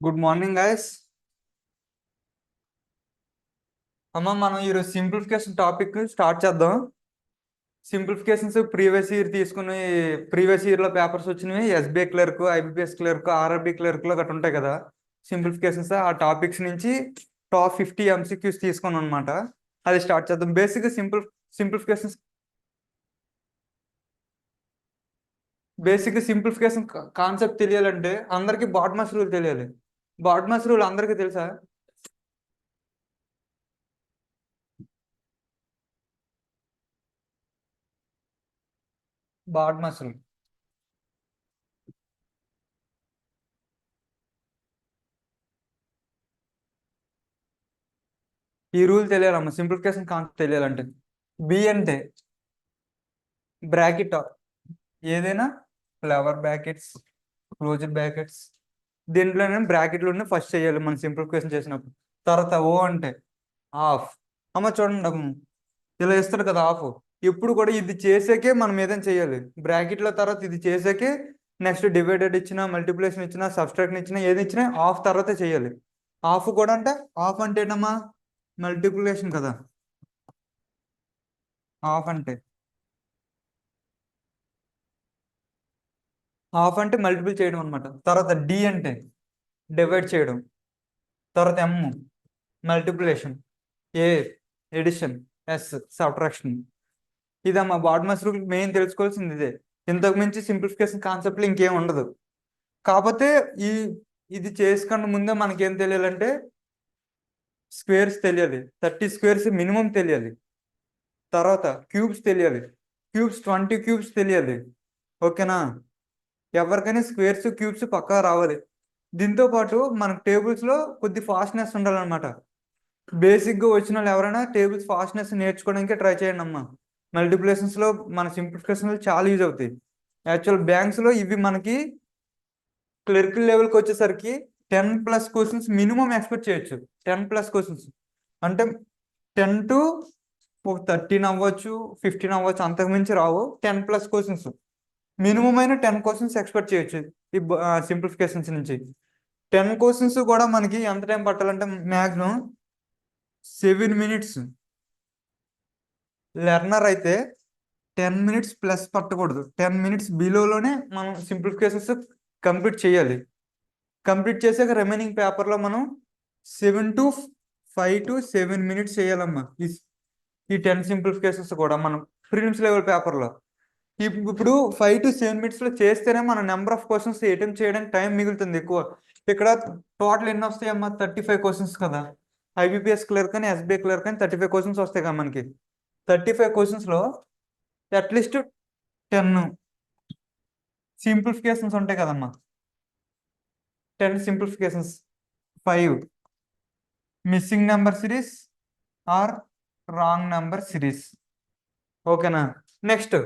Good morning guys. అమ్మ మనం ఈరోజు సింప్లిఫికేషన్ టాపిక్ స్టార్ట్ చేద్దాం. సింప్లిఫికేషన్స్ ప్రీవియస్ ఇయర్ తీసుకుని ప్రీవియస్ ఇయర్ లో పేపర్స్ వచ్చినవి SBI clerk, IBPS clerk, RRB clerk లో గట్రా ఉంటాయి కదా. సింప్లిఫికేషన్స్ ఆ టాపిక్స్ నుంచి టాప్ 50 ఎంసీక్యూస్ తీసుకున్నాం అనమాట. అది స్టార్ట్ చేద్దాం. సింప్లిఫికేషన్స్ సింప్లిఫికేషన్ కాన్సెప్ట్ తెలియాలంటే అందరికి బాడ్మాస్ రూల్ తెలియాలి. బాడ్మాస్ రూల్ అందరికీ తెలుసా? బాడ్మాస్ రూల్ ఈ రూల్ తెలియాలమ్మా. సింప్లిఫికేషన్ కాన్సెప్ట్ తెలియాలంటే బి అంటే బ్రాకెట్ ఏదైనా ఫ్లవర్ బ్రాకెట్స్, క్లోజ్డ్ బ్రాకెట్స్, దీంట్లోనే బ్రాకెట్లోనే ఫస్ట్ చేయాలి మనం సింప్లిఫికేషన్ చేసినప్పుడు. తర్వాత ఓ అంటే ఆఫ్. అమ్మ చూడండి ఇలా ఇస్తారు కదా ఆఫ్. ఎప్పుడు కూడా ఇది చేసాకే మనం ఏదైనా చేయాలి. బ్రాకెట్లో తర్వాత ఇది చేసాకే నెక్స్ట్ డివైడెడ్ ఇచ్చినా, మల్టిప్లికేషన్ ఇచ్చినా, సబ్స్ట్రాక్షన్ ఇచ్చినా, ఏది ఇచ్చినా ఆఫ్ తర్వాతే చేయాలి. ఆఫ్ కూడా అంటే ఆఫ్ అంటే ఏంటమ్మా? మల్టిప్లికేషన్ కదా. ఆఫ్ అంటే మల్టిపుల్ చేయడం అనమాట. తర్వాత డి అంటే డివైడ్ చేయడం. తర్వాత ఎమ్ మల్టిప్లికేషన్, ఏ ఎడిషన్, ఎస్ సబ్ట్రాక్షన్. ఇదమ్మా బాడ్మాస్ రూల్. మెయిన్ తెలుసుకోవాల్సింది ఇదే. ఇంతకు మించి సింప్లిఫికేషన్ కాన్సెప్ట్లు ఇంకేం ఉండదు. కాకపోతే ఈ ఇది చేసుకున్న ముందే మనకేం తెలియాలంటే స్క్వేర్స్ తెలియాలి. 30 స్క్వేర్స్ మినిమం తెలియాలి. తర్వాత క్యూబ్స్ తెలియాలి. 20 క్యూబ్స్ తెలియాలి. ఓకేనా? ఎవరికైనా స్క్వేర్స్ క్యూబ్స్ పక్కా రావాలి. దీంతో పాటు మనకు టేబుల్స్ లో కొద్ది ఫాస్ట్నెస్ ఉండాలన్నమాట. బేసిక్ గా వచ్చిన వాళ్ళు ఎవరైనా టేబుల్స్ ఫాస్ట్నెస్ నేర్చుకోవడానికి ట్రై చేయండి అమ్మా. మల్టిప్లికేషన్స్ లో మన సింప్లిఫికేషన్ చాలా యూజ్ అవుతాయి. యాక్చువల్ బ్యాంక్స్ లో ఇవి మనకి క్లరికల్ లెవెల్కి వచ్చేసరికి 10+ క్వశ్చన్స్ మినిమం ఎక్స్పెక్ట్ చేయొచ్చు. 10+ క్వశ్చన్స్ అంటే 10 to 13 అవ్వచ్చు, 15 అవ్వచ్చు, అంతకు మించి రావు. 10+ క్వశ్చన్స్ మినిమం అయినా 10 క్వశ్చన్స్ ఎక్స్పెక్ట్ చేయొచ్చు ఈ సింప్లిఫికేషన్స్ నుంచి. 10 క్వశ్చన్స్ కూడా మనకి ఎంత టైం పట్టాలంటే మ్యాక్సిమం 7 minutes. లెర్నర్ అయితే 10 minutes ప్లస్ పట్టకూడదు. 10 minutes బిలోలోనే మనం సింప్లిఫికేషన్స్ కంప్లీట్ చేయాలి. కంప్లీట్ చేసాక రిమైనింగ్ పేపర్లో మనం 5 to 7 minutes చేయాలమ్మా. ఈ 10 సింప్లిఫికేషన్స్ కూడా మనం ప్రిలిమ్స్ లెవెల్ పేపర్లో ఇప్పుడు 5 to 7 minutes లో చేస్తేనే మన నెంబర్ ఆఫ్ క్వశ్చన్స్ అటెంప్ట్ చేయడానికి టైం మిగులుతుంది ఎక్కువ. ఇక్కడ టోటల్ ఎన్ని వస్తాయమ్మా? 35 క్వశ్చన్స్ కదా. ఐబిపిఎస్ క్లర్క్ అని, ఎస్బీఐ క్లర్క్ అని 35 క్వశ్చన్స్ వస్తాయి కదా మనకి. 35 క్వశ్చన్స్ లో అట్లీస్ట్ 10 సింప్లిఫికేషన్స్ ఉంటాయి కదమ్మా. 10 simplifications, 5 missing number series or wrong number series. ఓకేనా? నెక్స్ట్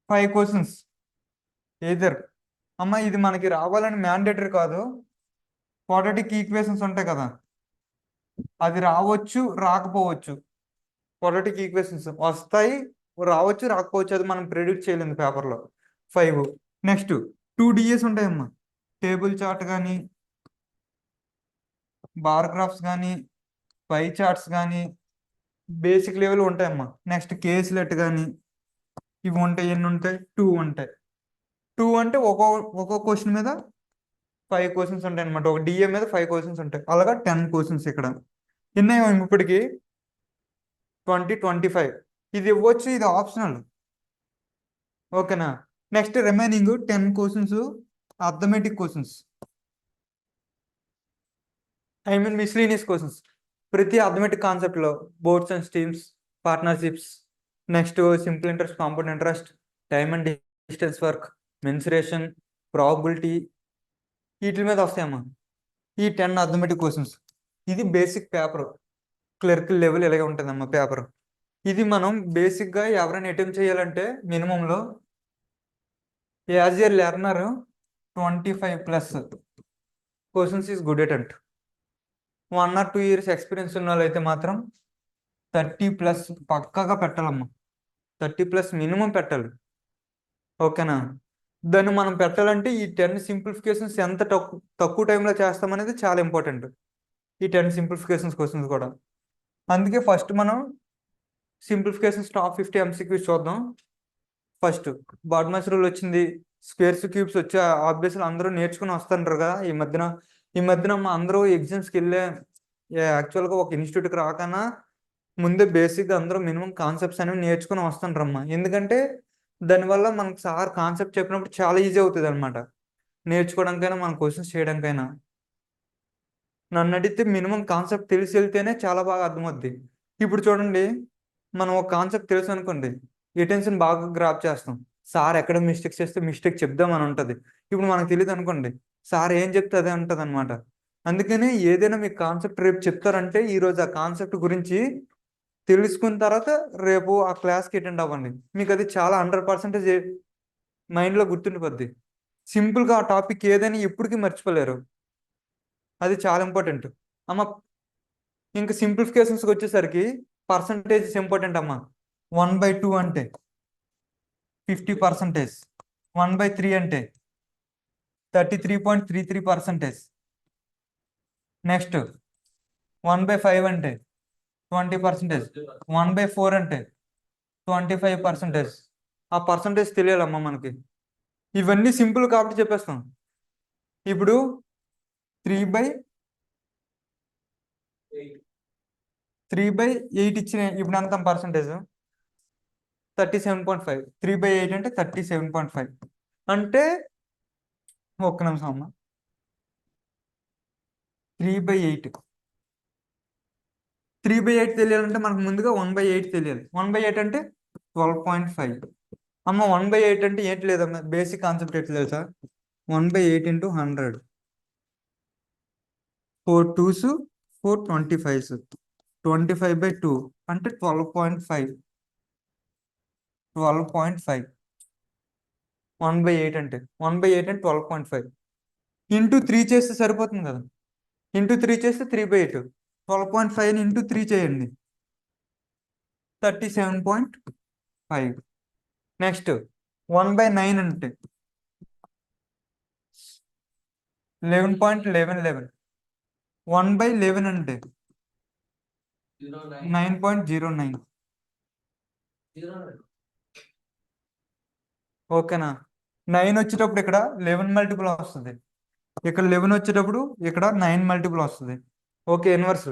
5 క్వశ్చన్స్ ఏదర్ అమ్మ ఇది మనకి రావాలని మ్యాండేటరీ కాదు. క్వాడ్రాటిక్ ఈక్వేషన్స్ ఉంటాయి కదా, అది రావచ్చు రాకపోవచ్చు. క్వాడ్రాటిక్ ఈక్వేషన్స్ వస్తాయి, రావచ్చు రాకపోవచ్చు, అది మనం ప్రిడిక్ట్ చేయలేదు పేపర్లో. 5 నెక్స్ట్ 2 డిఎస్ ఉంటాయమ్మా. టేబుల్ చార్ట్ కానీ, బార్ గ్రాఫ్స్ కానీ, పై చార్ట్స్ కానీ, బేసిక్ లెవెల్ ఉంటాయమ్మా. నెక్స్ట్ కేసులెట్ కానీ, ఇవి ఉంటాయి. ఎన్ని ఉంటాయి? 2 ఉంటాయి. 2 అంటే ఒక్కో క్వశ్చన్ మీద 5 క్వశ్చన్స్ ఉంటాయి అనమాట. ఒక డిఏ మీద 5 క్వశ్చన్స్ ఉంటాయి. అలాగా 10 క్వశ్చన్స్ ఇక్కడ. ఎన్నో ఇప్పటికి 25. ఇది ఇవ్వచ్చు, ఇది ఆప్షనల్. ఓకేనా? Next remaining 10 questions arithmetic questions, miscellaneous questions. ప్రతి అర్థమెటిక్ కాన్సెప్ట్లో boats and streams, partnerships, next simple interest, compound interest, time and distance work, mensuration, probability, వీటి మీద వస్తాయమ్మా ఈ 10 అర్థమెటిక్ క్వశ్చన్స్. ఇది బేసిక్ పేపర్. క్లరికల్ లెవెల్ ఇలాగే ఉంటుందమ్మా పేపర్. ఇది మనం బేసిక్గా ఎవరైనా అటెంప్ట్ చేయాలంటే మినిమంలో as a learner 25+ questions is good attempt. 1 or 2 years experience ఉన్న వాళ్ళు అయితే మాత్రం 30+ పక్కాగా పెట్టాలమ్మా. 30+ మినిమం పెట్టాలి. ఓకేనా? దాన్ని మనం పెట్టాలంటే ఈ 10 సింప్లిఫికేషన్స్ ఎంత తక్కువ టైంలో చేస్తామనేది చాలా ఇంపార్టెంట్. ఈ 10 సింప్లిఫికేషన్స్ క్వశ్చన్స్ కూడా. అందుకే ఫస్ట్ మనం సింప్లిఫికేషన్స్ టాప్ 50 MCQs చూద్దాం. ఫస్ట్ బాడ్మాస్ రూల్ వచ్చింది, స్క్వేర్స్ క్యూబ్స్ వచ్చి ఆబ్వియస్లీ అందరూ నేర్చుకుని వస్తుంటారు కదా ఈ మధ్యన మా అందరూ ఎగ్జామ్స్కి వెళ్ళే యాక్చువల్గా ఒక ఇన్స్టిట్యూట్కి రాకన్నా ముందే బేసిక్గా అందరూ మినిమం కాన్సెప్ట్స్ అనేవి నేర్చుకుని వస్తుంటారమ్మా. ఎందుకంటే దానివల్ల మనకు సార్ కాన్సెప్ట్ చెప్పినప్పుడు చాలా ఈజీ అవుతుంది అనమాట, నేర్చుకోవడానికైనా మన క్వశ్చన్స్ చేయడానికైనా. నన్ను అడిగితే మినిమం కాన్సెప్ట్ తెలిసి వెళ్తేనే చాలా బాగా అర్థమవుద్ది. ఇప్పుడు చూడండి, మనం ఒక కాన్సెప్ట్ తెలుసు అనుకోండి, అటెన్షన్ బాగా గ్రాప్ చేస్తాం. సార్ ఎక్కడ మిస్టేక్స్ చేస్తే మిస్టేక్ చెప్దామని ఉంటుంది. ఇప్పుడు మనకు తెలియదు అనుకోండి, సార్ ఏం చెప్తే అదే ఉంటుంది అనమాట. అందుకని ఏదైనా మీకు కాన్సెప్ట్ రేపు చెప్తారంటే ఈరోజు ఆ కాన్సెప్ట్ గురించి తెలుసుకున్న తర్వాత రేపు ఆ క్లాస్కి అటెండ్ అవ్వండి. మీకు అది చాలా 100% మైండ్లో గుర్తుండిపోద్ది. సింపుల్గా ఆ టాపిక్ ఏదైనా ఎప్పటికీ మర్చిపోలేరు. అది చాలా ఇంపార్టెంట్ అమ్మ. ఇంకా సింప్లిఫికేషన్స్కి వచ్చేసరికి పర్సంటేజెస్ ఇంపార్టెంట్ అమ్మా. 1/2 అంటే 50%, 1/3 అంటే 33.33%, నెక్స్ట్ 1/5 అంటే 20%, 1/4 అంటే 25%. ఆ పర్సంటేజ్ తెలియాలమ్మా మనకి. ఇవన్నీ సింపుల్ కాబట్టి చెప్పేస్తాం. ఇప్పుడు 3/8 ఇచ్చిన ఇప్పుడు ఎంత పర్సంటేజ్? 37.5. 3/8 అంటే 37.5 అంటే ఒక్క నిమిషం అమ్మా. 3/8 తెలియాలంటే మనకు ముందుగా 1/8 తెలియాలి. 1/8 అంటే 12.5. అమ్మ 1/8 అంటే ఏంటి లేదమ్మా, బేసిక్ కాన్సెప్ట్ ఎట్లా తెలుసా? 1/8 × 100, 4 2s 4 25s, 25/2 అంటే 12.5. 12.5 1/8 అంటే 12.5 ఇంటూ 3 చేస్తే సరిపోతుంది కదా. ఇంటూ 3 చేస్తే 3/8. 12.5 ఇంటూ 3 చేయండి, 37.5. నెక్స్ట్ 1/9 అంటే 11.11. 1/11 అంటే 9.09. ఓకేనా? 9 వచ్చేటప్పుడు ఇక్కడ 11 మల్టిపుల్ వస్తుంది, ఇక్కడ 11 వచ్చేటప్పుడు ఇక్కడ 9 మల్టిపుల్ వస్తుంది. Okay, inverse.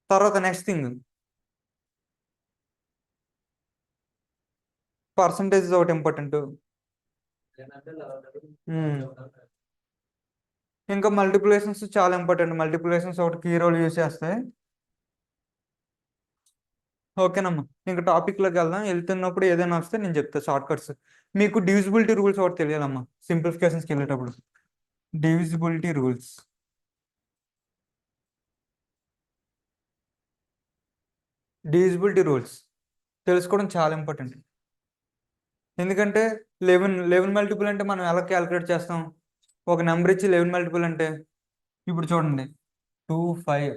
తర్వాత నెక్స్ట్ థింగ్ పర్సంటేజ్ ఒకటి ఇంపార్టెంట్. ఇంకా మల్టిప్లికేషన్స్ చాలా ఇంపార్టెంట్. మల్టిప్లికేషన్స్ ఒకటి కీ రోల్ యూజ్ చేస్తాయి. ఓకేనమ్మా, ఇంకా టాపిక్లోకి వెళ్దాం. వెళ్తున్నప్పుడు ఏదైనా వస్తే నేను చెప్తా షార్ట్ కట్స్. మీకు డివిజిబిలిటీ రూల్స్ ఒకటి తెలియాలమ్మా సింప్లిఫికేషన్స్కి వెళ్ళేటప్పుడు. డివిజిబిలిటీ రూల్స్ తెలుసుకోవడం చాలా ఇంపార్టెంట్. ఎందుకంటే 11 మల్టిపుల్ అంటే మనం ఎలా క్యాలిక్యులేట్ చేస్తాం? ఒక నెంబర్ ఇచ్చి 11 మల్టిపుల్ అంటే ఇప్పుడు చూడండి, 2 5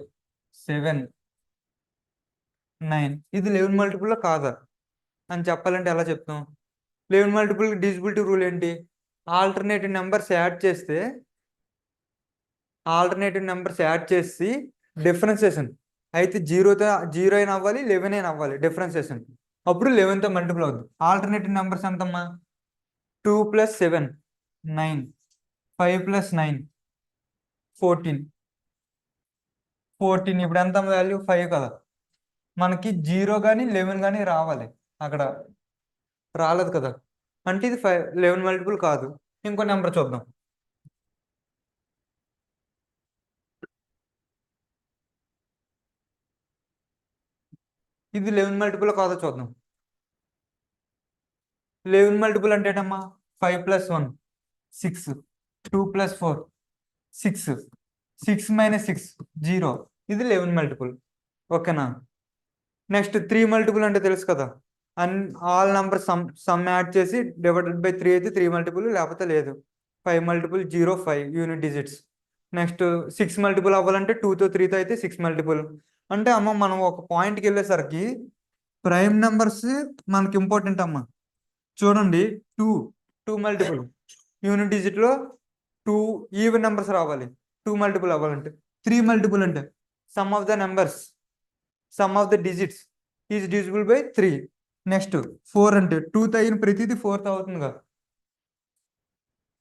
7 9 ఇది 11 మల్టిపుల్ కాదా అని చెప్పాలంటే ఎలా చెప్తాం? 11 మల్టిపుల్ డివిజిబిలిటీ రూల్ ఏంటి? ఆల్టర్నేటివ్ నెంబర్స్ యాడ్ చేసి డిఫరెన్సేషన్ అయితే 0 అయినా అవ్వాలి, 11 అయినా అవ్వాలి డిఫరెన్సేషన్. అప్పుడు 11తో మల్టిపుల్ అవుతుంది. ఆల్టర్నేటివ్ నెంబర్స్ ఎంతమ్మా? 2 + 7 9, 5 + 9 14. ఇప్పుడు ఎంత వాల్యూ? 5 కదా. మనకి 0 కానీ 11 కానీ రావాలి, అక్కడ రాలేదు కదా, అంటే ఇది 11 మల్టిపుల్ కాదు. ఇంకో నెంబర్ చూద్దాం. ఇది 11 మల్టిపుల్ కాదో చూద్దాం. 11 మల్టిపుల్ అంటే ఏంటమ్మా? 5 + 1 6, 2 + 4 6, 6 - 6 0. ఇది 11 మల్టిపుల్. ఓకేనా? నెక్స్ట్ 3 మల్టిపుల్ అంటే తెలుసు కదా, ఆల్ నెంబర్ సమ్ యాడ్ చేసి ÷ 3 అయితే 3 మల్టిపుల్, లేకపోతే లేదు. 5 multiple 0 5 unit digits. Next 6 multiple అవ్వాలంటే 2తో 3తో అయితే 6 మల్టిపుల్. అంటే అమ్మ మనం ఒక పాయింట్కి వెళ్ళేసరికి ప్రైమ్ నెంబర్స్ మనకి ఇంపార్టెంట్ అమ్మ. చూడండి, 2 మల్టిపుల్ యూనిట్ డిజిట్లో 2 ఈవెన్ నెంబర్స్ రావాలి. 2 మల్టిపుల్ అవ్వాలంటే 3 మల్టిపుల్ అంటే sum of the numbers sum of the digits is divisible by 3. Next 4 అంటే 2తో అయిన ప్రతిదీ 4తో అవుతుందిగా.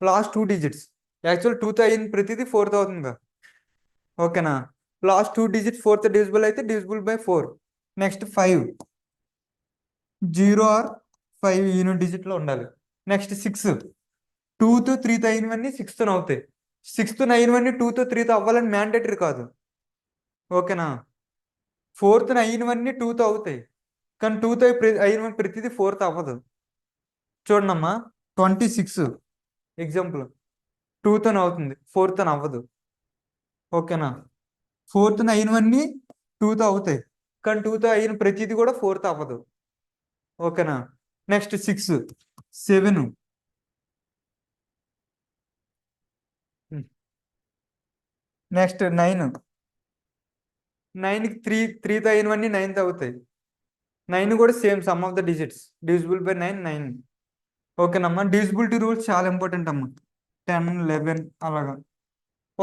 లాస్ట్ 2 డిజిట్స్ యాక్చువల్ 2తో అయిన ప్రతిదీ 4తో అవుతుందిగా. ఓకేనా. లాస్ట్ 2 డిజిట్స్ 4తో డివిజిబుల్ అయితే divisible by 4. Next 5 0 or 5 unit డిజిట్లో ఉండాలి. నెక్స్ట్ 6 2తో 3తో అయినవన్నీ 6తో అవుతాయి. 6తో అయినవన్నీ 2తో 3తో అవ్వాలని మ్యాండేటరీ కాదు. ఓకేనా. 4తో అయినవన్నీ 2తో అవుతాయి కానీ 2తో అయిన ప్రతిదీ 4తో అవ్వదు. చూడండమ్మా 26 ఎగ్జాంపుల్ 2తో అవుతుంది 4తో అవ్వదు. ఓకేనా. 4తో అయినవన్నీ 2తో అవుతాయి కానీ 2తో అయిన ప్రతిదీ కూడా 4తో అవ్వదు. ఓకేనా. నెక్స్ట్ 6 7 నెక్స్ట్ 9కి 3తో అయినవన్నీ 9తో అవుతాయి. 9 కూడా same some of the digits divisible by 9. ఓకేనమ్మా. డివిజిబిలిటీ రూల్స్ చాలా ఇంపార్టెంట్ అమ్మా. 10 11 అలాగా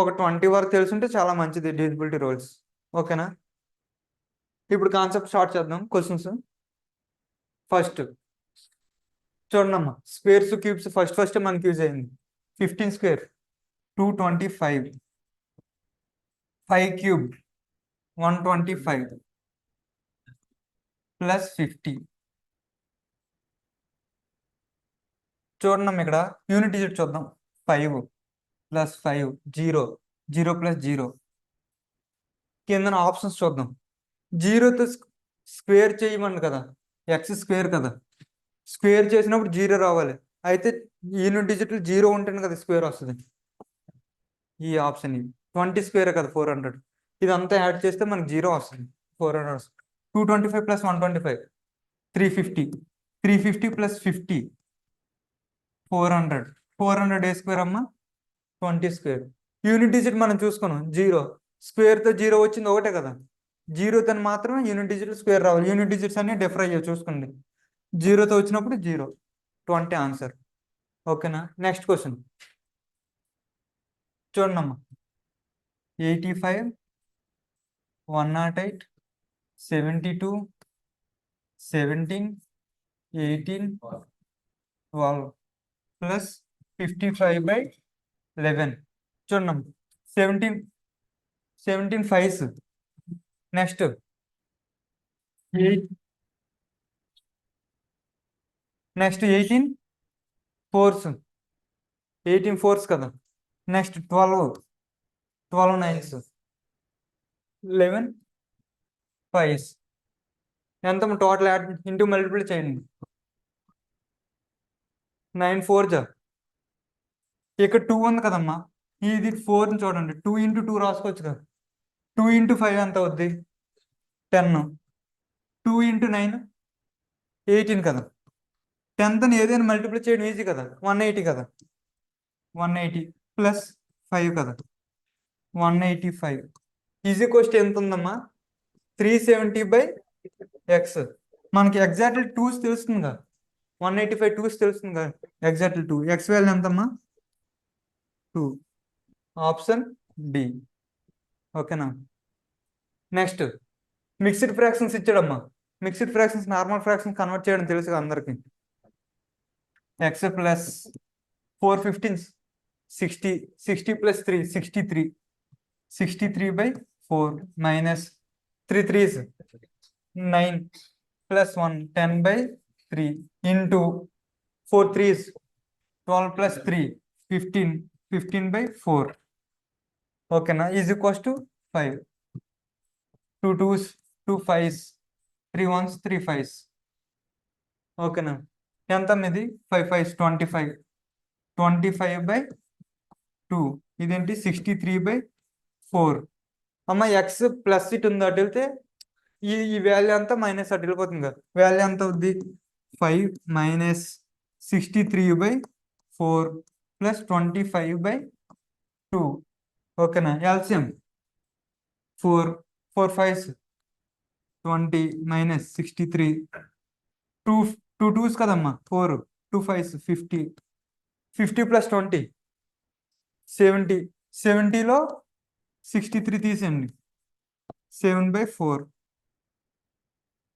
ఒక 20 వరకు తెలుసుంటే చాలా మంచిది డివిజిబిలిటీ రూల్స్. ఓకేనా. ఇప్పుడు కాన్సెప్ట్ స్టార్ట్ చేద్దాం. క్వశ్చన్స్ ఫస్ట్ చూడండమ్మా. స్క్వేర్స్ క్యూబ్స్ ఫస్ట్ మనకి యూజ్ అయింది. 15 స్క్వేర్ 225, 5 క్యూబ్ 125 ప్లస్ 50. చూడండి ఇక్కడ యూనిట్ డిజిట్ చూద్దాం. 5 ప్లస్ 5 0 0 ప్లస్ 0. కింద ఆప్షన్స్ చూద్దాం. 0తో స్క్వేర్ చేయమని కదా, ఎక్స్ స్క్వేర్ కదా. స్క్వేర్ చేసినప్పుడు 0 రావాలి. అయితే యూనిట్ డిజిట్ 0 ఉంటేనే కదా స్క్వేర్ వస్తుంది. ఈ ఆప్షన్ 20 స్క్వేర్ కదా 400. ఇదంతా యాడ్ చేస్తే మనకి 0 వస్తుంది. 400 వస్తుంది. 225 ప్లస్ 125 350. 350 ప్లస్ 50 400. 400 ఏ స్క్వేర్ అమ్మా 20 స్క్వేర్. యూనిట్ డిజిట్ మనం చూసుకున్నాం 0. స్క్వేర్తో 0 వచ్చింది ఒకటే కదా. 0తో మాత్రమే యూనిట్ డిజిట్ స్క్వేర్ రావాలి. యూనిట్ డిజిట్స్ అన్ని డిఫర్ అయ్యో చూసుకోండి. 0తో వచ్చినప్పుడు 0 20 ఆన్సర్. ఓకేనా. నెక్స్ట్ క్వశ్చన్ చూడండి అమ్మా. 85 108 72 17 18 12 ప్లస్ 55/11. చూడండి 17 5s. Next 18 4s. 18 4s కదా. Next 12 9s. 11 5s. ఎంత టోటల్ యాడ్ ఇంటూ మల్టిపుల్ చేయండి. 9 4 జా. ఇక్కడ 2 ఉంది కదమ్మా. ఇది 4 చూడండి. 2 × 2 రాసుకోవచ్చు కదా. 2 × 5 ఎంత అవుద్ది 10. 2 × 9 18 కదా. 10ని ఏదైనా మల్టిపుల్ చేయడం ఈజీ కదా. 180 కదా. 180 ప్లస్ 5 కదా 185. ఈజీ క్వశ్చన్ ఎంత ఉందమ్మా 370/x. మనకి ఎగ్జాక్ట్లీ 2s తెలుస్తుంది కదా. 185 2s తెలుస్తుంది కదా. ఎగ్జాక్ట్లీ 2. ఎక్స్ వాల్యూ ఎంతమ్మా 2. Option D. ఓకేనా. నెక్స్ట్ మిక్స్డ్ ఫ్రాక్షన్స్ ఇచ్చాడమ్మా. Mixed fractions normal fractions convert చేయడం తెలుసు అందరికి. X plus 4 15 60 60 plus 3 63 63/4 minus 3 3s 9 plus 1 10/3 into 4 3s 12 plus 3 15 15/4. ఓకేనా. Is equals to 5. 2 2s 2 5s 3 1s 3 5s. ఓకేనా. ఎంత ఇది 5 5s 25 25/2. ఇదేంటి 63/4. అమ్మ ఎక్స్ ప్లస్ ఇట్ ఉంది అటు వెళ్తే ఈ వాల్యూ అంతా మైనస్ అటు వెళ్ళిపోతుంది కదా. వాల్యూ ఎంత అవుద్ది 5 మైనస్ 63/4 ప్లస్ 25/2. ఓకేనా. ఎల్సిఎం 4 4 5s 20 మైనస్ 63 2 2 2s కదమ్మా 4 2 5s 50 50 + 20 70. 70లో 63 తీసేయండి. 7/4.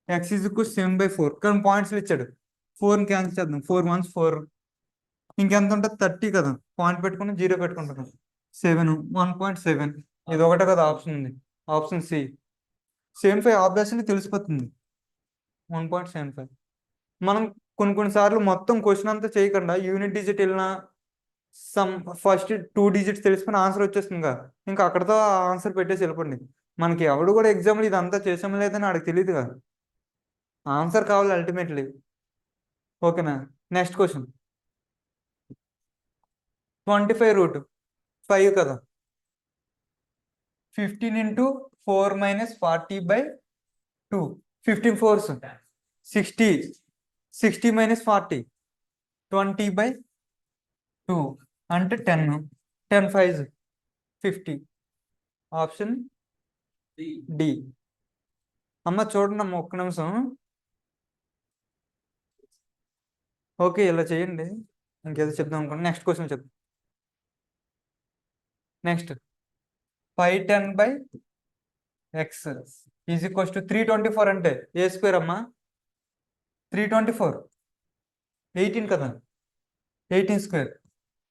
x = 7/4. కానీ పాయింట్స్లో ఇచ్చాడు. 4ని క్యాన్సిల్ చేద్దాం. 4 1s 4. ఇంకెంత ఉంటుంది? 30 కదా. పాయింట్ పెట్టుకుని 0 పెట్టుకుంటాం. 7 1.7. ఇది ఒకటే కదా ఆప్షన్ ఉంది. Option C. 75 ఆబ్వియస్లీ తెలిసిపోతుంది. 1.75. మనం కొన్ని సార్లు మొత్తం క్వశ్చన్ అంతా చేయకుండా యూనిట్ డిజిట్ వెళ్ళినా ఫస్ట్ 2 డిజిట్స్ తెలుసుకుని ఆన్సర్ వచ్చేస్తుంది కదా. ఇంకా అక్కడతో ఆన్సర్ పెట్టేసి వెళ్ళిపోండి. మనకి ఎవడు కూడా ఎగ్జామ్లో ఇదంతా చేసాం లేదని ఆడికి తెలియదు కదా. ఆన్సర్ కావాలి అల్టిమేట్లీ. ఓకేనా? Next question. 25√5 కదా. 15 × 4 - 40/2. 15 4s 60. 60 - 40 20/2 అంటే 10. 10 5s 50. Option D. అమ్మ చూడండి అమ్మ, ఒక్క నిమిషం. ఓకే, ఇలా చేయండి. ఇంకేదో చెప్దాం అనుకోండి. నెక్స్ట్ క్వశ్చన్ చెప్తాం. నెక్స్ట్ 510/x = 324 అంటే ఏ స్క్వేర్ అమ్మా? 324 18 కదా. 18 స్క్వేర్.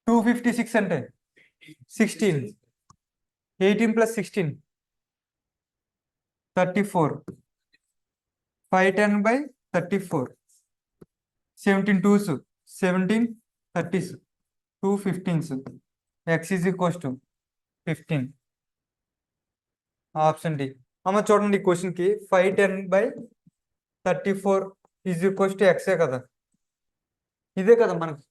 256 అంటే 16. 18 + 16 34. 510/34. 17 2s 17 30s 2 15s. x = 15. Option D. అమ్మ చూడండి, ఈ క్వశ్చన్కి 510/34 = x కదా. ఇదే కదా మనకి.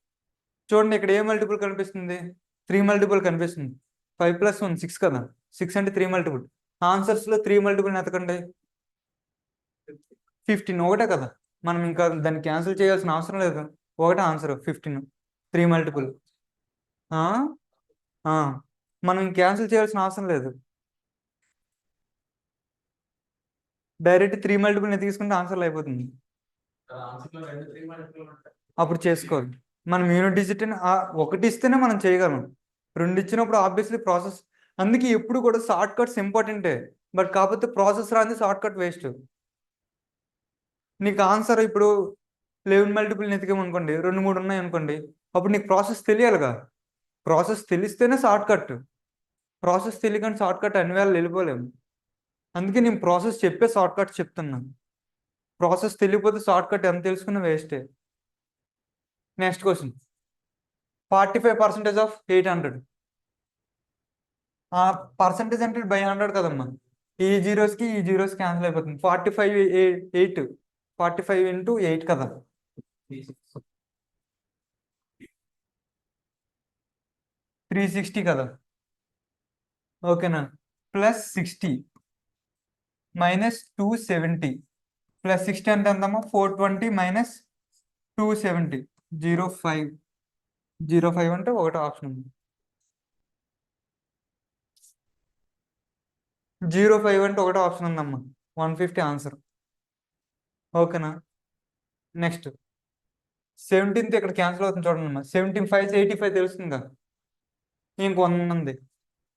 చూడండి ఇక్కడ ఏ మల్టిపుల్ కనిపిస్తుంది? 3 మల్టిపుల్ కనిపిస్తుంది. 5 + 1 6 కదా. 6 అంటే 3 మల్టిపుల్. ఆన్సర్స్లో 3 మల్టిపుల్ ఎతకండి. 15 ఒకటే కదా. మనం ఇంకా దాన్ని క్యాన్సిల్ చేయాల్సిన అవసరం లేదు. ఒకటే ఆన్సర్ 15. 3 మల్టిపుల్. మనం క్యాన్సిల్ చేయాల్సిన అవసరం లేదు. డైరెక్ట్ 3 మల్టిపుల్ని తీసుకుంటే ఆన్సర్లు అయిపోతుంది. అప్పుడు చేసుకోవాలి. మనం యూనిట్ డిజిట్ ఒకటి ఇస్తేనే మనం చేయగలం. 2 ఇచ్చినప్పుడు ఆబ్వియస్లీ ప్రాసెస్. అందుకే ఎప్పుడు కూడా షార్ట్ కట్స్ ఇంపార్టెంటే. బట్ కాకపోతే ప్రాసెస్ రాని షార్ట్ కట్ వేస్ట్. నీకు ఆన్సర్ ఇప్పుడు 11 మల్టిపుల్ని ఎతికామనుకోండి, 2 3 ఉన్నాయి అనుకోండి, అప్పుడు నీకు ప్రాసెస్ తెలియాలిగా. ప్రాసెస్ తెలిస్తేనే షార్ట్ కట్. ప్రాసెస్ తెలియకుండా షార్ట్ కట్ అన్ని వేళ వెళ్ళిపోలేము. అందుకే నేను ప్రాసెస్ చెప్పే షార్ట్ కట్ చెప్తున్నాను. ప్రాసెస్ తెలియకపోతే షార్ట్ కట్ ఎంత తెలుసుకున్నా వేస్టే. Next question. 45% ఆఫ్ 800. పర్సంటేజ్ అంటే బై 100 కదమ్మా. ఈ జీరోస్కి క్యాన్సిల్ అయిపోతుంది. 45 8 45 × 8 కదా. 360 కదా. ఓకేనా. +60 - 270 +60 అంటే ఎంతమ్మా? 420 - 270 05. 05 అంటే ఒకటి ఆప్షన్ ఉంది. 05 అంటే ఒకటే ఆప్షన్ ఉందమ్మా. 150 ఆన్సర్. ఓకేనా. నెక్స్ట్ 17th ఇక్కడ క్యాన్సిల్ అవుతుంది చూడండి అమ్మా. 17 5s 85 తెలుస్తుంది కదా. ఇంక 1 ఉంది.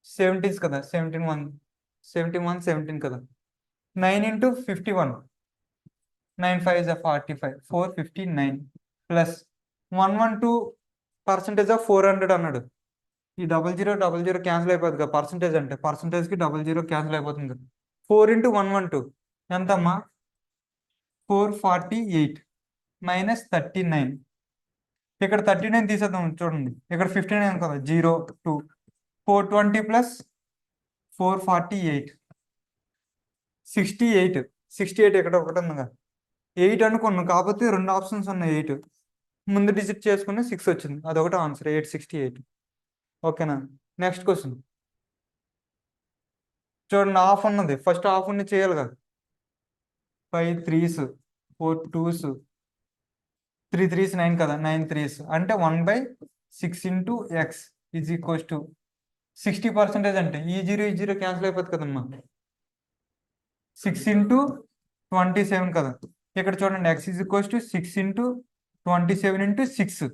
17s కదా. 17 1 17 17 కదా. 9 × 51 9 5s 45 459 +112% ఆఫ్ 400 అన్నాడు. ఈ 00 క్యాన్సిల్ అయిపోతుంది కదా. పర్సంటేజ్ అంటే పర్సంటేజ్కి 00 క్యాన్సిల్ అయిపోతుంది కదా. 4 × 112 ఎంతమ్మా? 448 -39. ఇక్కడ 39 తీసేద్దాం చూడండి. ఇక్కడ 59 కదా. 0 2 420 + 448 68. 68 ఇక్కడ ఒకటి ఉంది కదా. 8 అనుకున్నాను, కాకపోతే 2 ఆప్షన్స్ ఉన్నాయి. 8 ముందు డిజిట్ చేసుకుని 6 వచ్చింది. అదొకటి ఆన్సర్ 868. ఓకేనా. నెక్స్ట్ క్వశ్చన్ చూడండి. హాఫ్ ఉన్నది. ఫస్ట్ హాఫ్ ఉన్న చేయాలి కదా. 5 3s 4 2s 3 3s 9 కదా. 9 3s అంటే 1/6 × x = 60% అంటే ఈ 0 క్యాన్సిల్ అయిపోతుంది కదమ్మా. 6 × 27 కదా. ఇక్కడ చూడండి x = 6 × 27 × 6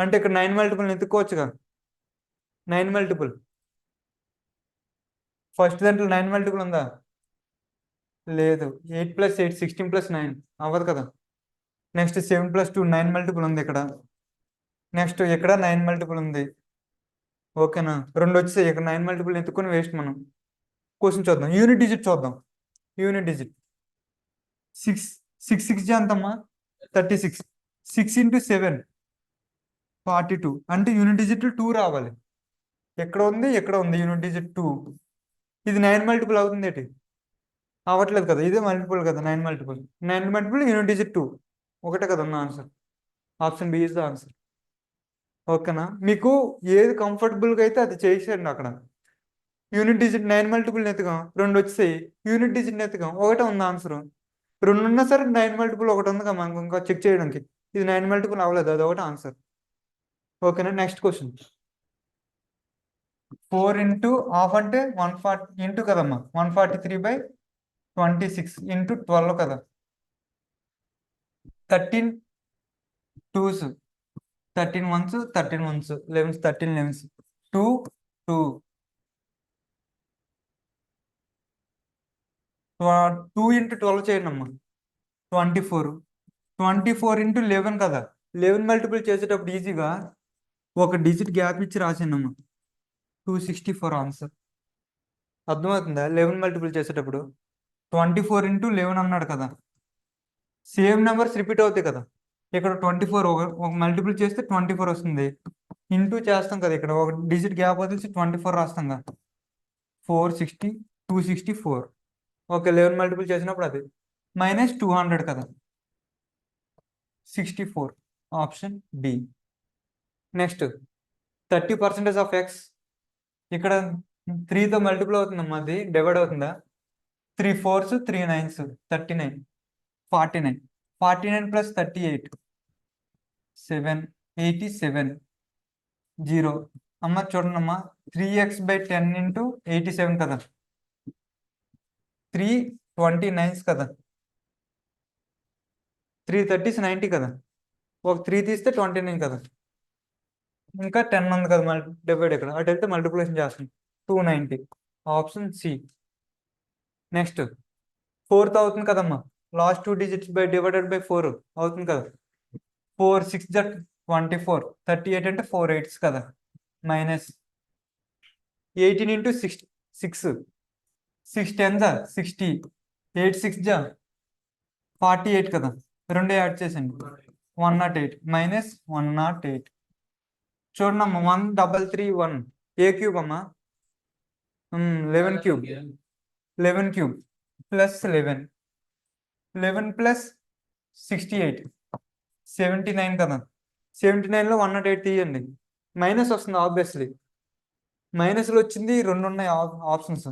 అంటే ఇక్కడ 9 మల్టిపుల్ ఎత్తుకోవచ్చుగా. 9 మల్టిపుల్ ఫస్ట్ దాంట్లో 9 మల్టిపుల్ ఉందా? లేదు. 8 + 8 16 + 9 అవ్వదు కదా. నెక్స్ట్ 7 + 2 9 మల్టిపుల్ ఉంది ఇక్కడ. నెక్స్ట్ ఇక్కడ 9 మల్టిపుల్ ఉంది. ఓకేనా, రెండు వచ్చేసాయి. ఇక్కడ 9 మల్టిపుల్ ఎత్తుకొని వేస్ట్ మనం. క్వశ్చన్ చూద్దాం, యూనిట్ డిజిట్ చూద్దాం. యూనిట్ డిజిట్ 6 6 6 ఎంతమ్మా? 36. 6 × 7 42. అంటే యూనిట్ డిజిట్ 2 రావాలి. ఎక్కడ ఉంది? ఎక్కడ ఉంది యూనిట్ డిజిట్ 2. ఇది 9 మల్టిపుల్ అవుతుంది ఏంటి? అవ్వట్లేదు కదా. ఇదే మల్టిపుల్ కదా 9 మల్టిపుల్. 9 మల్టిపుల్ యూనిట్ డిజిట్ 2 ఒకటే కదా ఉన్న answer. Option B is the answer. ఓకేనా, మీకు ఏది కంఫర్టబుల్గా అయితే అది చేసేయండి. అక్కడ యూనిట్ డిజిట్ 9 మల్టిపుల్ ఎత్తుగాం, రెండు వచ్చాయి. యూనిట్ డిజిట్ ఎత్తుగాం, ఒకటే ఉంది ఆన్సర్. రెండు ఉన్నా సరే 9 మల్టిపుల్ ఒకటి ఉంది కదా మనకు ఇంకా చెక్ చేయడానికి. ఇది 9 మల్టిపుల్ అవ్వలేదు, అది ఒకటి ఆన్సర్. ఓకేనా, నెక్స్ట్ క్వశ్చన్. 4 × ½ అంటే 140 ఇంటూ కదమ్మా, 143/26 × 12 కదా. 13 2s, 13 1s, 13 1s, 11s, 13 11s, 2 2 2 × 12 చేయండి అమ్మా, 24. 24 × 11 కదా. 11 మల్టిపుల్ చేసేటప్పుడు ఈజీగా ఒక డిజిట్ గ్యాప్ ఇచ్చి రాసానమ్మా. 264 ఆన్సర్. అర్థమవుతుందా? 11 మల్టిపుల్ చేసేటప్పుడు 24 × 11 అన్నాడు కదా. సేమ్ నెంబర్స్ రిపీట్ అవుతాయి కదా. ఇక్కడ 24 ఒక మల్టిపుల్ చేస్తే 24 వస్తుంది. ఇంటూ చేస్తాం కదా, ఇక్కడ ఒక డిజిట్ గ్యాప్ వదిలేసి 24 రాస్తాం కదా. 460 264. ఓకే, 11 మల్టిపుల్ చేసినప్పుడు అది -200 కదా. 64 option B. Next 30% of x. ఇక్కడ 3తో మల్టిపుల్ అవుతుందమ్మా, అది డివైడ్ అవుతుందా? 3 4s 3 9s 39 49. 49 + 38 787 0. అమ్మ చూడండి అమ్మా, 3x/10 × 87 కదా. 3 29s కదా. 3 30s 90 కదా. ఒక 3 తీస్తే 29 కదా. ఇంకా 10 ఉంది కదా డివైడ్. ఇక్కడ అటు వెళ్తే మల్టిప్లికేషన్ చేస్తాం. 290 ఆప్షన్ సి. నెక్స్ట్ 4th అవుతుంది కదమ్మా, లాస్ట్ 2 digits / 4 అవుతుంది కదా. 4 6 24, 38 అంటే 4 8s కదా. -18 × 6 6 6 10s 60, 8 6 48 కదా. రెండు యాడ్ చేసండి, 108 -108. చూడండి అమ్మా, 1331 ఏ క్యూబ్ అమ్మా? 11 క్యూబ్. 11 క్యూబ్ +11 11 + 68 79 కదా. 79లో 108 తీయండి, మైనస్ వస్తుంది ఆబ్వియస్లీ. మైనస్లో వచ్చింది రెండు ఉన్నాయి ఆప్షన్స్.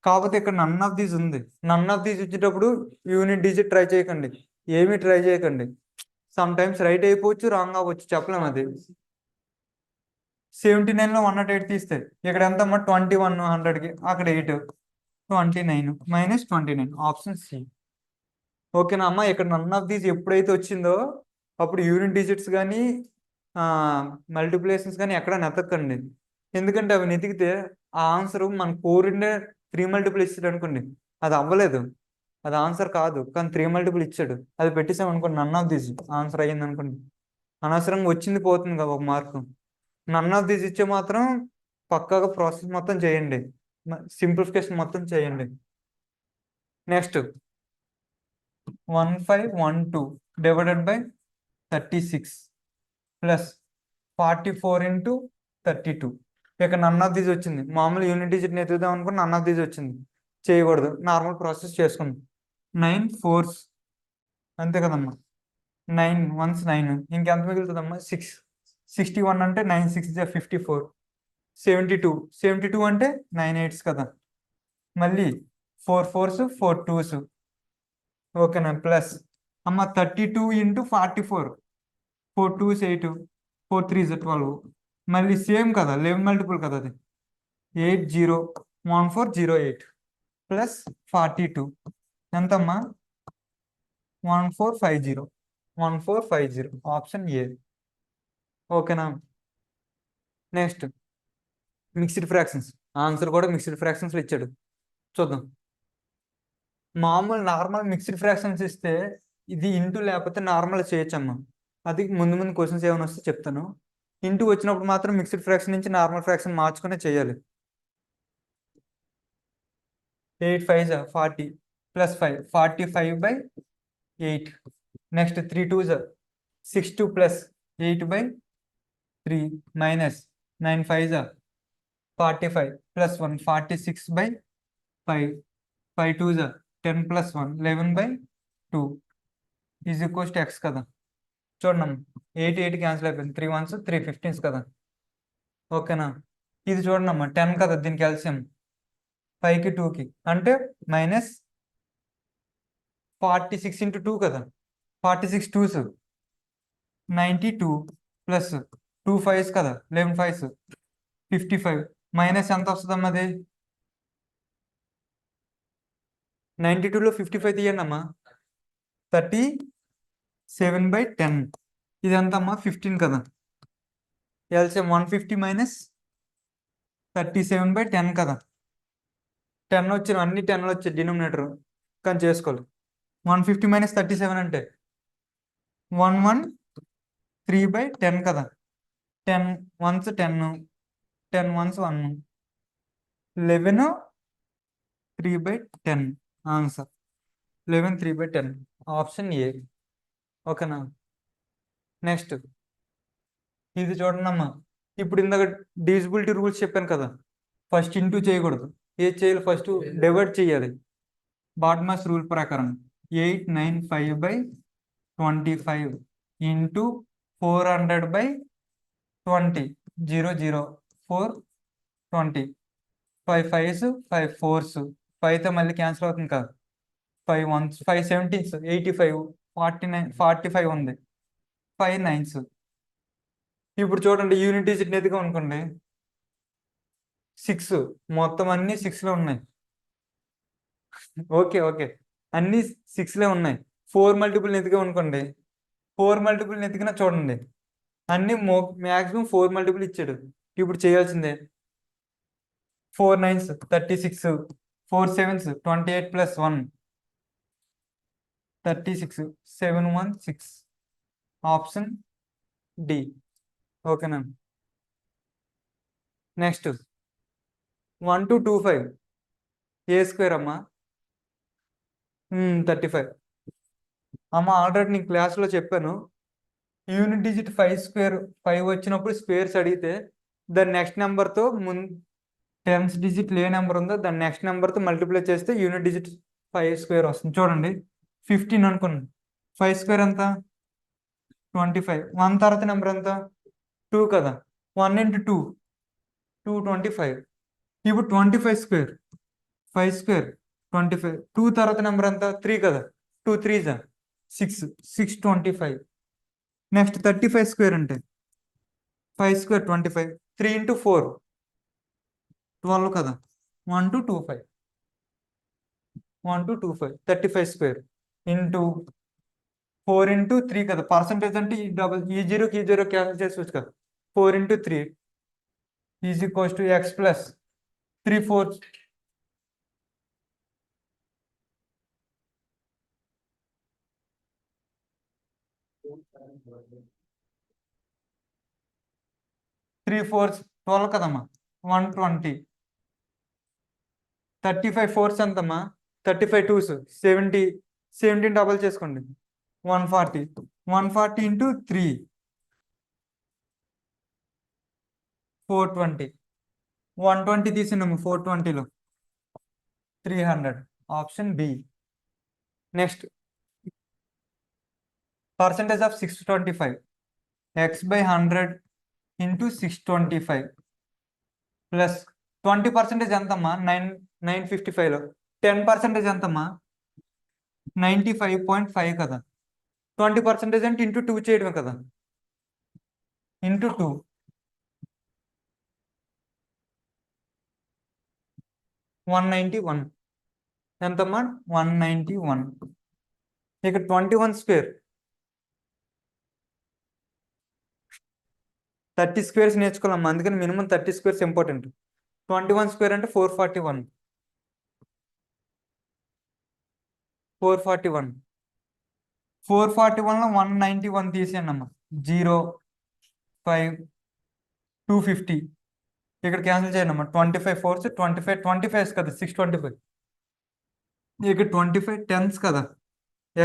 కాకపోతే ఇక్కడ నన్ ఆఫ్ దీస్ ఉంది. నన్ ఆఫ్ దీస్ వచ్చేటప్పుడు యూనిట్ డిజిట్ ట్రై చేయకండి, ఏమీ ట్రై చేయకండి. సమ్ టైమ్స్ రైట్ అయిపోవచ్చు, రాంగ్ అవ్వచ్చు, చెప్పలేము అది. 79లో 108 తీస్తే ఇక్కడ ఎంత అమ్మా? 21 100కి, అక్కడ 8 29 -29 ఆప్షన్ సి. ఓకేనా అమ్మా, ఇక్కడ నన్ ఆఫ్ దీస్ ఎప్పుడైతే వచ్చిందో అప్పుడు యూనిట్ డిజిట్స్ కానీ మల్టిప్లికేషన్స్ కానీ ఎక్కడ నెతకండి. ఎందుకంటే అవి నెతికితే ఆ ఆన్సర్ మన 4 × 3 మల్టిపుల్ ఇచ్చాడు అనుకోండి, అది అవ్వలేదు, అది ఆన్సర్ కాదు. కానీ 3 మల్టిపుల్ ఇచ్చాడు, అది పెట్టేసాం అనుకోండి, నన్ ఆఫ్ దీస్ ఆన్సర్ అయ్యింది అనుకోండి, అనవసరంగా వచ్చింది పోతుంది కదా ఒక మార్కు. నన్ ఆఫ్ దీస్ ఇచ్చే మాత్రం పక్కాగా ప్రాసెస్ మొత్తం చేయండి, సింప్లిఫికేషన్ మొత్తం చేయండి. నెక్స్ట్ 1512 / 36 +44 × 32. ఇక్కడ నన్ ఆఫ్ దీస్ వచ్చింది. మామూలు యూనిట్ డిజిట్ ఎత్తుదాం అనుకుని నన్ ఆఫ్ దీస్ వచ్చింది, చేయకూడదు, నార్మల్ ప్రాసెస్ చేసుకుందాం. 9 4s అంతే కదమ్మా. 9 1s 9, ఇంకెంత మిగులుతుందమ్మా? 6. 61 అంటే 9 6 54. 72 అంటే 9 8s కదా. మళ్ళీ 4 4s 4 2s. ఓకేనా, ప్లస్ అమ్మ 32 × 44, 4 2s 8, 4 3s 12. మళ్ళీ సేమ్ కదా, 11 మల్టిపుల్ కదా అది. 801408 +42 ఎంతమ్మా? 1450 ఆప్షన్ ఏ. ఓకేనా? Next mixed fractions. ఆన్సర్ కూడా మిక్స్డ్ ఫ్రాక్షన్స్లో ఇచ్చాడు. చూద్దాం. మామూలు నార్మల్ మిక్స్డ్ ఫ్రాక్షన్స్ ఇస్తే ఇది ఇంటూ లేకపోతే నార్మల్ చేయొచ్చమ్మా. అది ముందు ముందు క్వశ్చన్స్ ఏమైనా వస్తే చెప్తాను. ఇంటూ వచ్చినప్పుడు మాత్రం మిక్స్డ్ ఫ్రాక్షన్ నుంచి నార్మల్ ఫ్రాక్షన్ మార్చుకునే చేయాలి. 8 5 40 plus 5 45/8. Next 3 2 6 2 plus 8/3 minus 9 5 45 plus 1 46/5 5 2 10 plus 1 11/2 is equals to X కదా. చూడండి 8 8 క్యాన్సిల్ అయిపోయింది. 3 1s 3 15s కదా. ఓకేనా? ఇది చూడండి అమ్మా 10 కదా, దీనికి ఎల్సిఎం 5కి 2కి అంటే మైనస్ 46 ఇంటూ 2 కదా. 46 2s 92 ప్లస్ 2 5s కదా, 11 5s 55 మైనస్ ఎంత వస్తుందమ్మా? అది 92లో 55 తీయండి అమ్మా. 37/10. ఇది ఎంత అమ్మా? 15 కదా. ఎల్సిఎం 150 మైనస్ 37/10 కదా. 10 వచ్చిన అన్ని 10 వచ్చాయి డినోమినేటర్, కానీ చేసుకోవాలి. 150 మైనస్ 37 అంటే 113/10 కదా. 10 1s 10 10 1s 1 11 3/10 answer 11 3/10 option A. ఓకేనా? నెక్స్ట్ ఇది చూడండి అమ్మా. ఇప్పుడు ఇందాక డివిజిబిలిటీ రూల్స్ చెప్పాను కదా. ఫస్ట్ ఇంటూ చేయకూడదు. ఏది చేయాలి? ఫస్ట్ డివైడ్ చేయాలి. బాడ్మాస్ రూల్ ప్రకారం 895/25 ఇంటూ 400/20 0 0 4 20 5 5s 5 4s 5తో మళ్ళీ క్యాన్సిల్ అవుతుంది కదా. 5 1s 5 17s 85 49 45 ఉంది. 5 9s. ఇప్పుడు చూడండి యూనిట్ డిజిట్ ఎదుగా అనుకోండి 6 మొత్తం అన్ని 6లో ఉన్నాయి. ఓకే ఓకే అన్ని 6లే ఉన్నాయి. 4 మల్టిపుల్ ఎదిగా అనుకోండి 4 మల్టిపుల్ ఎదిగినా చూడండి అన్ని మ్యాక్సిమం 4 మల్టిపుల్ ఇచ్చాడు. ఇప్పుడు చేయాల్సిందే 4 9s 36 4 7s 28 plus 1 36 7 1 6 option D. ఓకేనా? నెక్స్ట్ 1 2 2 5 ఏ స్క్వేర్ అమ్మా. 35 అమ్మ. ఆల్రెడీ నేను క్లాస్లో చెప్పాను, యూనిట్ డిజిట్ 5 స్క్వేర్ 5 వచ్చినప్పుడు స్క్వేర్స్ అడిగితే దాని నెక్స్ట్ నెంబర్తో ముందు టెన్స్ డిజిట్ ఏ నెంబర్ ఉందో దాని నెక్స్ట్ నెంబర్తో మల్టిప్లై చేస్తే యూనిట్ డిజిట్ 5 స్క్వేర్ వస్తుంది. చూడండి 15 అనుకోండి. 5 స్క్వేర్ ఎంత? 25. 1 తర్వాత నెంబర్ ఎంత? 2 కదా. 1 ఇంటూ 2 225. ఇప్పుడు 25 స్క్వేర్ 5 స్క్వేర్ 25. 2 తర్వాత నెంబర్ ఎంత? 3 కదా. 2 3s 6 625. నెక్స్ట్ 35 స్క్వేర్ అంటే 5 స్క్వేర్ 25. 3 ఇంటూ 4 12 కదా. 1 2 2 5 1 2 2 5 35 స్క్వేర్ ఇంటూ 4 ఇంటూ 3 కదా. పర్సంటేజ్ అంటే ఈ డబుల్ ఈ జీరోకి క్యాన్సిల్ చేసుకోవచ్చు కదా. 4 into 3 is equals to x plus 3 4 3 4 12 కదమ్మా. 120. 35 4s ఎంతమ్మా? 35 2s 70. 17 డబల్ చేసుకోండి 140. 140 ఇంటూ 3 420. 120 తీసినాము 420లో 300 option B. Next percentage of 625 x/100 into 625 plus 20% ఎంతమ్మా? 955లో 10% ఎంతమ్మా? 95.5 కదా. 20% అంటే ఇంటూ 2 చేయడమే కదా. ఇంటూ 2 191 ఎంతమ్మా? 191. ఇక 21 స్క్వేర్ 30 స్క్వేర్స్ నేర్చుకోవాలమ్మా, అందుకని మినిమం 30 స్క్వేర్స్ ఇంపార్టెంట్. 21 స్క్వేర్ అంటే 441. 441 441లో 191 తీసేయండి అమ్మా. 0 5 250 ఇక్కడ క్యాన్సిల్ చేయండి అమ్మా. 25 4 25 25 కదా, 625. ఇక్కడ 25 10s కదా,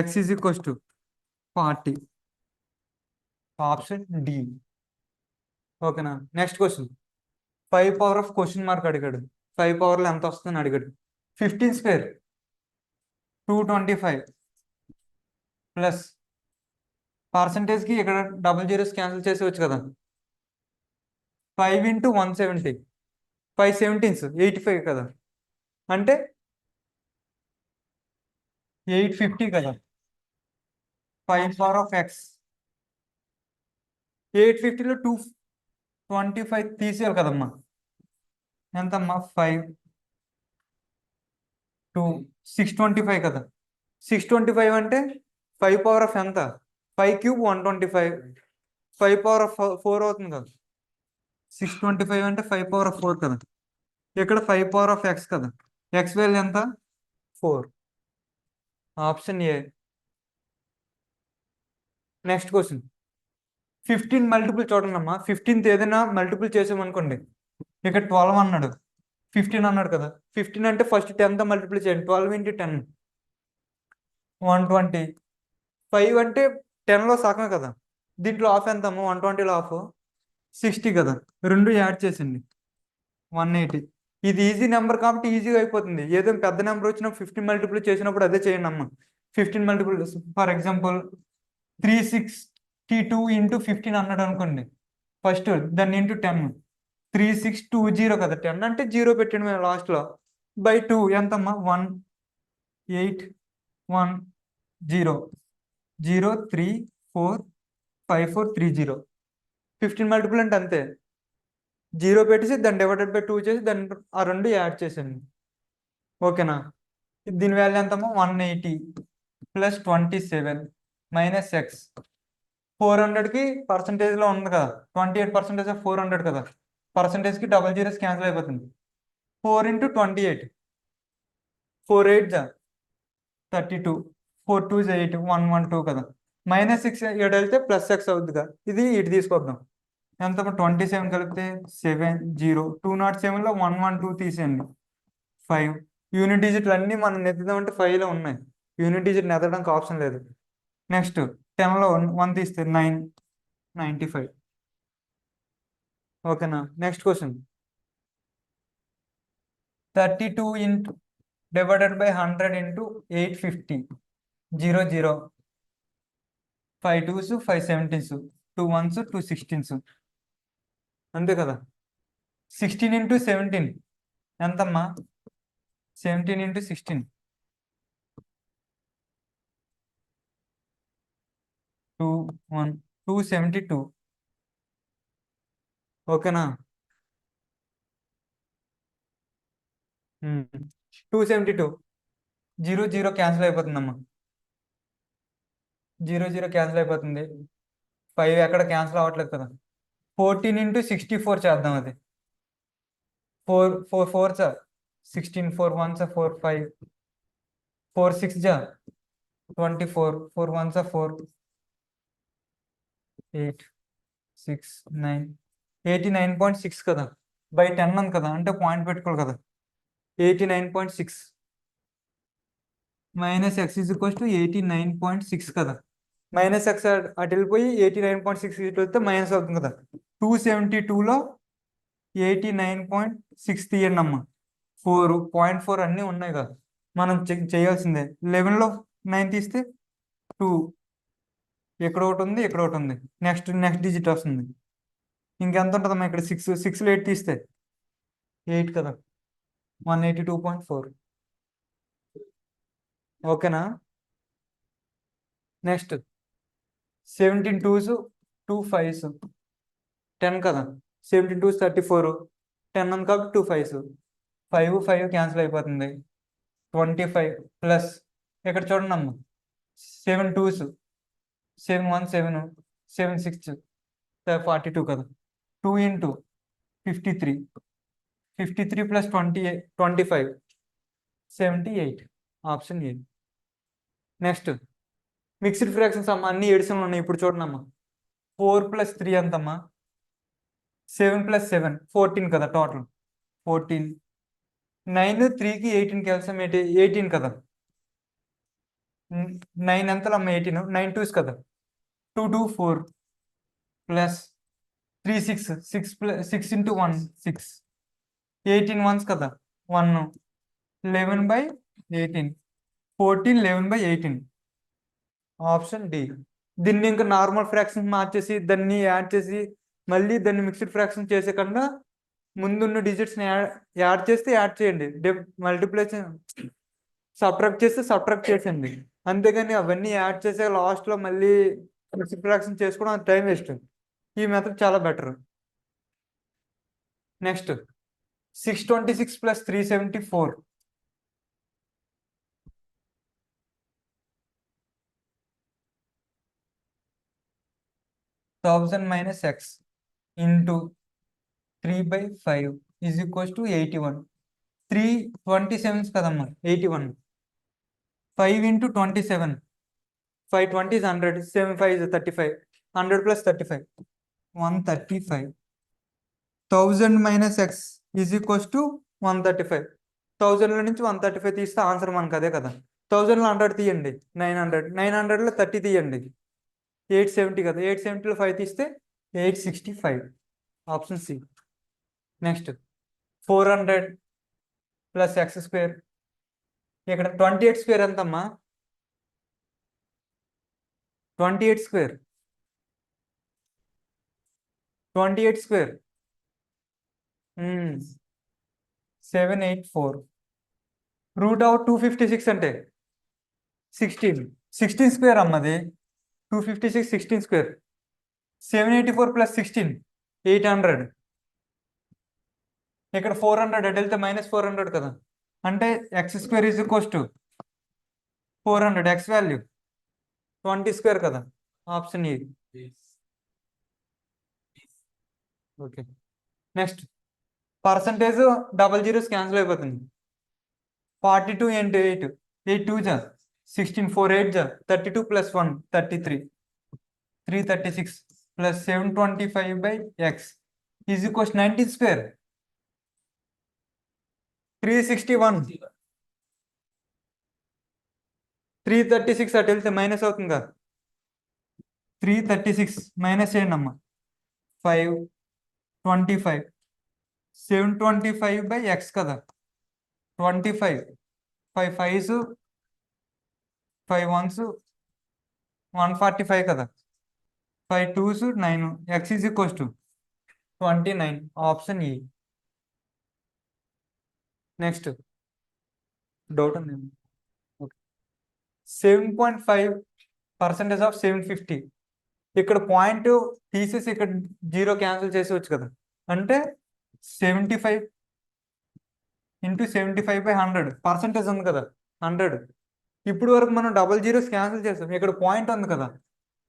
x is equals to 40. Option D. ఓకేనా. Next question. 5 power of question mark అడిగాడు. 5 పవర్లో ఎంత వస్తుందని అడిగాడు. 15 స్క్వేర్ 225 ప్లస్ పర్సంటేజ్కి ఇక్కడ డబుల్ జీరోస్ క్యాన్సిల్ చేసేవచ్చు కదా. 5 ఇంటూ 170 5 17s 85 కదా, అంటే 850 కదా. 5 పవర్ ఆఫ్ ఎక్స్ 850లో 225 తీసేయాలి కదమ్మా. ఎంతమ్మా 5 2 625 కదా. 625 అంటే 5 పవర్ ఆఫ్ ఎంత, 5 క్యూబ్ 125. 5 పవర్ ఆఫ్ 4 అవుతుంది కదా. 625 అంటే 5 పవర్ ఆఫ్ 4 కదా. ఇక్కడ 5 పవర్ ఆఫ్ ఎక్స్ కదా, ఎక్స్ వాల్యూ ఎంత 4. Option A. Next question. 15 multiple చూడండి అమ్మా. 15th ఏదైనా మల్టిపుల్ చేసామనుకోండి, ఇక్కడ 12 అన్నాడు, 15 అన్నాడు కదా. 15 అంటే ఫస్ట్ 10th మల్టిపుల్ చేయండి. 12 ఇంటూ 10 120. 5 అంటే 10లో సగం కదా, దీంట్లో ఆఫ్ ఎంత అమ్మా, 120లో ఆఫ్ 60 కదా. రెండు యాడ్ చేసింది 180. ఇది ఈజీ నెంబర్ కాబట్టి ఈజీగా అయిపోతుంది. ఏదైనా పెద్ద నెంబర్ వచ్చినా 15 మల్టిపుల్ చేసినప్పుడు అదే చేయండి అమ్మ. 15 మల్టిపుల్ ఫర్ ఎగ్జాంపుల్ 362 ఇంటూ 15 అన్నాడు అనుకోండి. ఫస్ట్ దాన్ని ఇంటూ 10 3620 కదా. 10 అంటే 0 పెట్టండి మేము లాస్ట్లో. బై 2 ఎంతమ్మా 18110 0345430. 15 మల్టిపుల్ అంటే అంతే, 0 పెట్టేసి దాన్ని డివైడెడ్ బై 2 చేసి దాన్ని ఆ రెండు యాడ్ చేసేయండి. ఓకేనా. దీని వాల్యూ ఎంతమ్మా 180 ప్లస్ 27 మైనస్ ఎక్స్. 400కి పర్సంటేజ్లో ఉంది కదా, 28% ఆఫ్ 400 కదా. పర్సంటేజ్కి డబల్ జీరోస్ క్యాన్సిల్ అయిపోతుంది. 4 ఇంటూ 28 4 8 32 4 2 8 112 కదా. మైనస్ 6 ఇక్కడ వెళ్తే ప్లస్ ఎక్స్ అవుతుందిగా. ఇది ఇటు తీసుకొద్దాం. ఎంత 27 కలిపితే 70. 207లో 112 తీసేయండి 5. యూనిట్ డిజిట్లు అన్నీ మనం నెత్తుదామంటే 5లో ఉన్నాయి. యూనిట్ డిజిట్ నెత్తడానికి ఆప్షన్ లేదు. నెక్స్ట్ 10లో 1 తీస్తే 995. ఓకేనా. Next question. 32 into divided by 100 into 850 0 0 5 2s 5 17s 2 1s 2 16s అంతే కదా. 16 ఇంటూ 17 ఎంతమ్మా 17 ఇంటూ 16 272. ఓకేనా. 272 0 0 క్యాన్సిల్ అయిపోతుందమ్మా. 0 0 క్యాన్సిల్ అయిపోతుంది. 5 ఎక్కడ క్యాన్సిల్ అవ్వట్లేదు కదా. 14 ఇంటూ 64 చేద్దాం. అది 4 4 4 16 4 1 4 5 4 6 24 4 1 4 8 6 9 89.6 కదా. బై 10 ఉంది కదా, అంటే పాయింట్ పెట్టుకోవాలి కదా. 89.6 minus X is equals to 89.6 కదా. మైనస్ ఎక్స్ అటు వెళ్ళిపోయి 89.6 ఇటు వెళ్తే మైనస్ అవుతుంది కదా. 272లో 89.6 తీయండి అమ్మ. 4.4 అన్నీ ఉన్నాయి కదా, మనం చెక్ చేయాల్సిందే. 11లో 9 తీస్తే 2, ఇక్కడ ఒకటి ఉంది, ఇక్కడ ఒకటి ఉంది. నెక్స్ట్ డిజిట్ వస్తుంది. ఇంకెంత ఉంటుందమ్మా ఇక్కడ 6. 6లో 8 తీస్తే 8 కదా. 182.4. ఓకేనా. నెక్స్ట్ 17 2s 2 5s 10 కదా. 17 2s 34 10 ఉంది కాబట్టి 2 5s 5 5 క్యాన్సిల్ అయిపోతుంది. 25 ప్లస్ ఇక్కడ చూడండి అమ్మ 7 2s 7 1 7 7 6 42 కదా. 2 into 53. 53 plus 25. 78. Option A. Next mixed fractions అమ్మ, అన్ని ఎడిషన్లు ఉన్నాయి. ఇప్పుడు చూడండి అమ్మా, 4 plus 3 ఎంతమ్మా? 7 plus 7 14 కదా టోటల్. 14. 9 3కి 18 కలిసాం 18 కదా. 9 ఎంతలమ్మా? 18. 9 2s కదా. 2 2 4 ప్లస్ 3 6 6 ప్లస్ 6 into 1 6. 18 ones కదా 1. 11/18. 14 11/18. Option D. దీన్ని ఇంకా నార్మల్ ఫ్రాక్షన్ మార్చేసి దాన్ని యాడ్ చేసి మళ్ళీ దాన్ని మిక్స్డ్ ఫ్రాక్షన్ చేసే కన్నా ముందున్న డిజిట్స్ని యాడ్ చేస్తే యాడ్ చేయండి, మల్టిప్లికేషన్ సబ్ట్రాక్ట్ చేస్తే సబ్ట్రాక్ట్ చేసేయండి. అంతేగాని అవన్నీ యాడ్ చేసే లాస్ట్లో మళ్ళీ మిక్స్డ్ ఫ్రాక్షన్ చేసుకోవడం టైం వేస్ట్. ఈ మెథడ్ చాలా better. Next 626 plus 374. 1000 minus x into 3/5 is equals to 81. 327 కదమ్మా 81. 5 into 27. 5 20 is 100. 7 5 is 35. 100 plus 35. 135. 1000 minus x is equals to 135. 1000లో నుంచి 135 తీస్తే ఆన్సర్ మనకు అదే కదా. 1000లో 100 తీయండి 900. 900లో 30 తీయండి 870 కదా. 870లో 5 తీస్తే 865. Option C. Next 400 plus x square. ఇక్కడ 28 స్క్వేర్ ఎంతమ్మా? 28 స్క్వేర్. 28 స్క్వేర్ 784. రూట్ అవుట్ 256 అంటే 16. 16 స్క్వేర్ అమ్మది. 256 16 స్క్వేర్. 784 ప్లస్ 16 800. ఇక్కడ 400 అటు వెళ్తే -400 కదా. అంటే x square is equals to 400. X value 20 square కదా. Option A. Okay. Next percentage double zeros cancel అయిపోతుంది. 42 into 8. 8 2 జా 16. 4 8 జా 32 plus 1 33. 336 plus 725/x is equals 19 square. 361. 336 అటు వెళ్తే మైనస్ అవుతుంది కదా. 336 మైనస్ చేయండి అమ్మా. 5 25. 725/x కదా. 25. 5 5s 5 1s 145 కదా. 5 2s 9. x is equals to 29. Option A. Next doubt ఉంది. 7.5% ఆఫ్ 750. ఇక్కడ పాయింట్ తీసేసి ఇక్కడ 0 క్యాన్సిల్ చేసేవచ్చు కదా. అంటే 75 into 75/100. పర్సంటేజ్ ఉంది కదా 100. ఇప్పుడు వరకు మనం డబల్ జీరోస్ క్యాన్సిల్ చేస్తాం. ఇక్కడ పాయింట్ ఉంది కదా,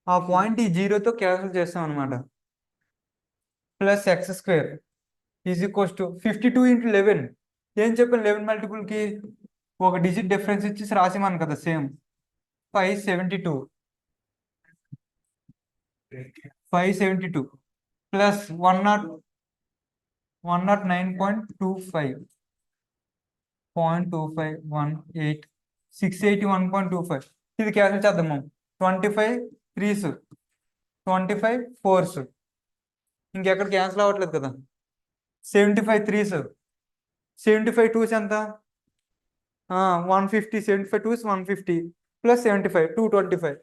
ఆ పాయింట్ ఈ 0తో క్యాన్సిల్ చేస్తాం అనమాట. Plus x square is equals to 52 into 11. ఏం చెప్పాను? 11 మల్టిపుల్కి ఒక డిజిట్ డిఫరెన్స్ ఇచ్చేసి రాసిమాను కదా. సేమ్ 572. 572 ప్లస్ 109.25. 0.2518 681.25. ఇది క్యాన్సిల్ చేద్దాము. 25 3s 25 4s. ఇంకెక్కడ క్యాన్సిల్ అవ్వట్లేదు కదా. 75 3s 75 2s ఎంత? 150. 75 2s 150 ప్లస్ 75 225.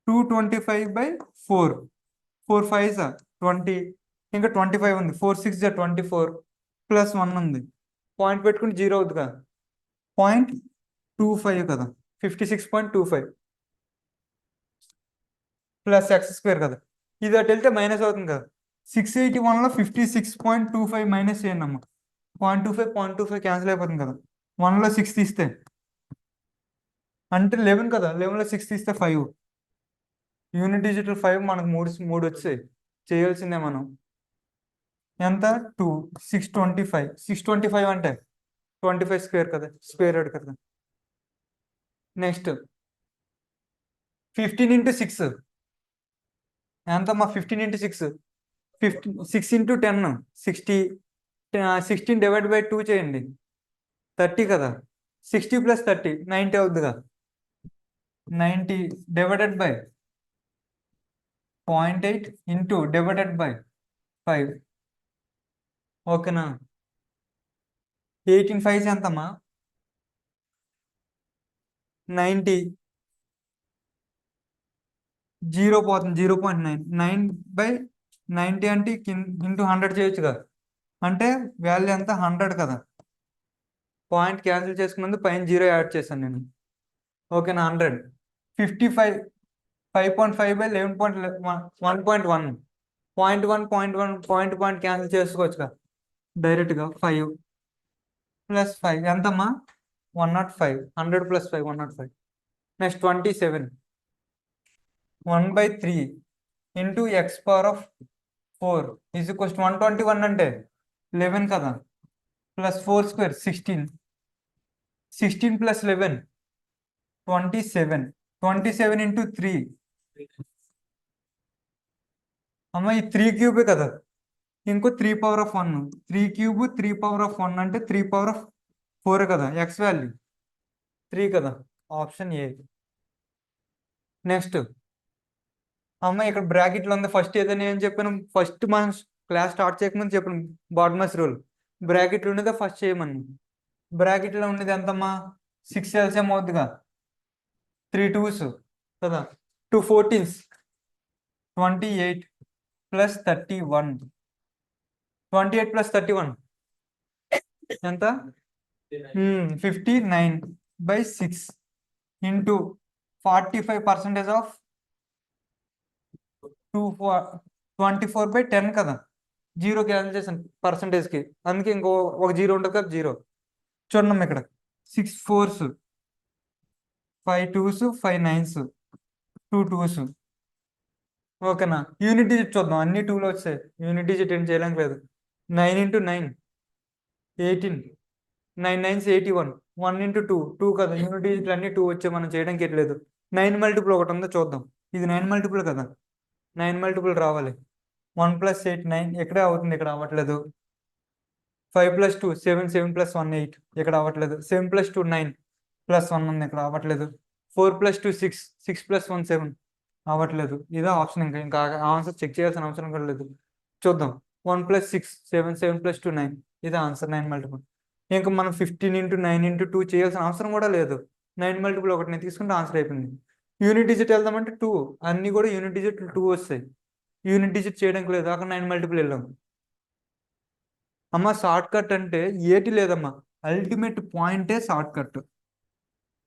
225/4. 4 5s 20. ఇంకా 25 ఉంది. 4 6 24 ప్లస్ 1 ఉంది. పాయింట్ పెట్టుకుని 0 అవుతుంది కదా. 0.25 కదా. 56.25 ప్లస్ ఎక్స్ స్క్వేర్ కదా. ఇది అటు వెళ్తే మైనస్ అవుతుంది కదా. 681లో 56.25 మైనస్ చేయండి అమ్మ. 0.25 క్యాన్సిల్ అయిపోతుంది కదా. 1లో 6 తీస్తే అంటే 11 కదా. 11లో 6 తీస్తే 5. యూనిట్ డిజిటల్ 5 మనకు 3 వచ్చాయి. చేయాల్సిందే మనం. ఎంత 2 625 625 అంటే 25 స్క్వేర్ కదా, స్క్వేర్ రూట్ కదా. నెక్స్ట్ 15 ఇంటూ 6 ఎంతమ్మా? 15 ఇంటూ 6 6 ఇంటూ 10 60. 16 డివైడ్ బై 2 చేయండి, 30 కదా. 60 plus 30 90 అవుద్దిగా. 90 divided by 0.8 into divided by 5. ఓకేనా? 18 5 ఎంతమ్మా? 90. 0 పోతుంది, 0.9. 9/90 అంటే ఇంటూ 100 చేయొచ్చుగా. అంటే వాల్యూ ఎంత? 100 కదా. పాయింట్ క్యాన్సిల్ చేసుకున్నందుకు పైన 0 యాడ్ చేశాను నేను. ఓకేనా? 100. 55 5.5 బై 11.1 పాయింట్ క్యాన్సిల్ చేసుకోవచ్చుగా డైరెక్ట్గా. 5 ప్లస్ 5 ఎంతమ్మా? 105. 100 plus 5 105. Next 27 1/3 into X power of 4 is equals to 121 అంటే 11 కదా, ప్లస్ 4 స్క్వేర్ 16. 16 ప్లస్ 11 27. 27 ఇంటూ 3 అమ్మ ఈ 3 క్యూబే కదా, ఇంకో 3 power of 1. 3 cube 3 power of 1 అంటే 3 పవర్ ఆఫ్ 4 కదా. ఎక్స్ వాల్యూ 3 కదా, ఆప్షన్ ఏ. నెక్స్ట్ అమ్మ ఇక్కడ బ్రాకెట్లో ఉంది. ఫస్ట్ ఏదైనా ఏం చెప్పాను? ఫస్ట్ మనం క్లాస్ స్టార్ట్ చేయకముందు చెప్పాను బాడ్మస్ రూల్. బ్రాకెట్లో ఉండేది ఫస్ట్ చేయమని. బ్రాకెట్లో ఉండేది ఎంతమ్మా? 6 ఎల్సిఎం అవుతుందిగా. 3 2s కదా, 2 14s 28 ప్లస్ 31. 28 ప్లస్ 31 ఎంత? 59/6 ఇంటూ 45% ఆఫ్ 24/10 కదా. 0 క్యాన్సిల్ చేసాను పర్సంటేజ్కి, అందుకే ఇంకో ఒక 0 ఉంటుంది కదా, 0 చూడమ్మా ఇక్కడ. 6 4s 5 2s 5 9s 2 2s. ఓకేనా? యూనిట్ డిజిట్ చూద్దాం. అన్ని 2లో వచ్చాయి, యూనిట్ డిజిట్ ఏం చేయడానికి లేదు. 9 ఇంటూ 9 18. 9 9s 81. 1 ఇంటూ 2 2 కదా. యూనిట్ డిజిట్లు అన్ని 2 వచ్చాయి, మనం చేయడానికి ఎట్లేదు. 9 మల్టిపుల్ ఒకటి ఉందో చూద్దాం. ఇది 9 మల్టిపుల్ కదా, 9 మల్టిపుల్ రావాలి. 1 ప్లస్ 8 9 ఎక్కడే అవుతుంది, ఇక్కడ అవ్వట్లేదు. 5 ప్లస్ 2 7 7 ప్లస్ 1 8 ఇక్కడ అవ్వట్లేదు. 7 ప్లస్ 2 9 ప్లస్ 1 ఉంది, ఇక్కడ అవ్వట్లేదు. 4 ప్లస్ 2 6 6 ప్లస్ 1 7 అవ్వట్లేదు. ఇదే ఆప్షన్. ఇంకా ఆన్సర్ చెక్ చేయాల్సిన అవసరం కూడా లేదు. చూద్దాం. 1 ప్లస్ 6 7 7 ప్లస్ 2 9 ఇదే ఆన్సర్, 9 మల్టిపుల్. ఇంకా మనం 15 ఇంటూ 9 ఇంటూ 2 చేయాల్సిన అవసరం కూడా లేదు. 9 మల్టిపుల్ ఒకటిని తీసుకుంటే ఆన్సర్ అయిపోయింది. యూనిట్ డిజిట్ వెళ్దామంటే 2, అన్ని కూడా యూనిట్ డిజిట్ 2 వస్తాయి. యూనిట్ డిజిట్ చేయడానికి లేదు, అక్కడ 9 మల్టిపుల్ వెళ్ళాం. అమ్మ షార్ట్ కట్ అంటే ఏటి లేదమ్మా, అల్టిమేట్ పాయింటే షార్ట్ కట్.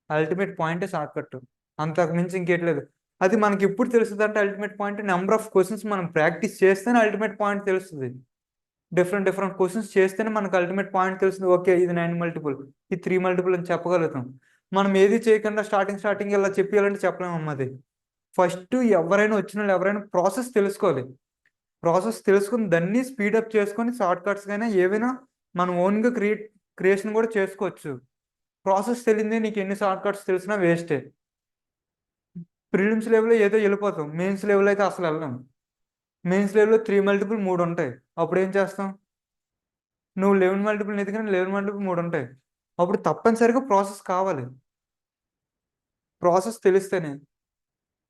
అల్టిమేట్ పాయింటే షార్ట్ కట్, అంతకు మించి ఇంకేటి లేదు. అది మనకి ఎప్పుడు తెలుస్తుంది అంటే, ultimate point number of questions మనం ప్రాక్టీస్ చేస్తేనే అల్టిమేట్ పాయింట్ తెలుస్తుంది. డిఫరెంట్ క్వశ్చన్స్ చేస్తేనే మనకు అల్టిమేట్ పాయింట్ తెలుస్తుంది. ఓకే ఇది 9 మల్టిపుల్, ఇది 3 మల్టిపుల్ అని చెప్పగలుగుతాం. మనం ఏది చేయకుండా స్టార్టింగ్ ఇలా చెప్పాలంటే చెప్పలేమమ్మా. అది ఫస్ట్ ఎవరైనా వచ్చిన వాళ్ళు ఎవరైనా ప్రాసెస్ తెలుసుకోవాలి. ప్రాసెస్ తెలుసుకుని దాన్ని స్పీడప్ చేసుకొని షార్ట్ కట్స్ అయినా ఏవైనా మనం ఓన్గా క్రియేషన్ కూడా చేసుకోవచ్చు. ప్రాసెస్ తెలియదే నీకు ఎన్ని షార్ట్ కట్స్ తెలిసినా వేస్టే. ప్రిలిమ్స్ లెవెల్లో ఏదో వెళ్ళిపోతాం, మెయిన్స్ లెవెల్ అయితే అసలు వెళ్ళాం. మెయిన్స్ లెవెల్లో 3 మల్టిపుల్ 3 ఉంటాయి, అప్పుడు ఏం చేస్తాం? నువ్వు 11 మల్టిపుల్ ఎదిగిన 11 మల్టిపుల్ 3 ఉంటాయి, అప్పుడు తప్పనిసరిగా ప్రాసెస్ కావాలి. ప్రాసెస్ తెలిస్తేనే.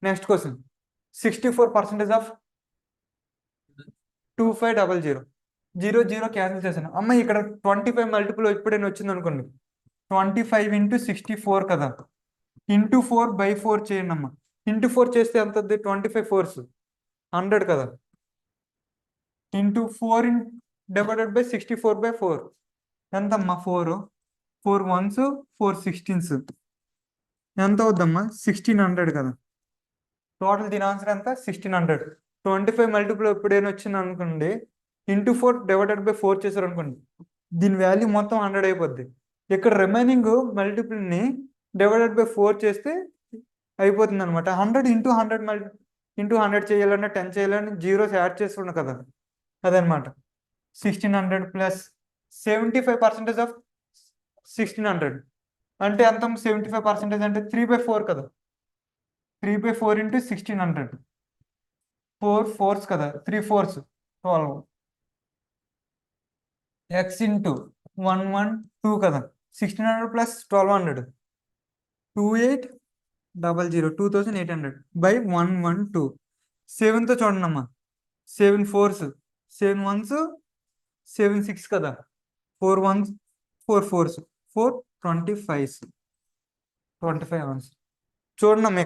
Next question 64% of 2500. 0 0 క్యాన్సిల్ చేశాను. అమ్మ ఇక్కడ 25 మల్టిపుల్ ఎప్పుడైనా వచ్చింది అనుకోండి, 25 ఇంటూ 64 కదా, ఇంటూ 4/4 చేయండి అమ్మ. ఇంటూ 4 చేస్తే ఎంత? 25 4s 100 కదా, ఇంటూ 4 డివైడెడ్ బై 64/4 ఎంతమ్మా? 4 4 1s 4 16s ఎంత అవుద్దమ్మా? 1600 కదా. టోటల్ దీని ఆన్సర్ ఎంత? 1600. 25 మల్టిపుల్ ఎప్పుడైనా వచ్చింది అనుకోండి, ఇంటూ 4 డివైడెడ్ బై 4 చేశారు అనుకోండి, దీని వాల్యూ మొత్తం 100 అయిపోద్ది. ఇక్కడ రిమైనింగ్ మల్టిపుల్ని డివైడెడ్ బై 4 చేస్తే అయిపోతుంది అనమాట. 100 ఇంటూ 100 ఇంటూ 100 చేయాలన్నా 10 చేయాలన్నా జీరోస్ యాడ్ చేస్తుండ కదా, అదనమాట. 1600 ప్లస్ 75% ఆఫ్ 1600 అంటే ఎంత 75% అంటే 3/4 కదా. 3/4 ఇంటూ 1600 4 4s కదా, 3/4 12 ఎక్స్ ఇంటూ 112 కదా, 1600 ప్లస్ 1200 2800 2800 బై 112 7తో చూడండి అమ్మా, 7 4s 7 1s 7 6 కదా, 4 1s 4 4s 4 25s 25 hours. చూడండి అమ్మా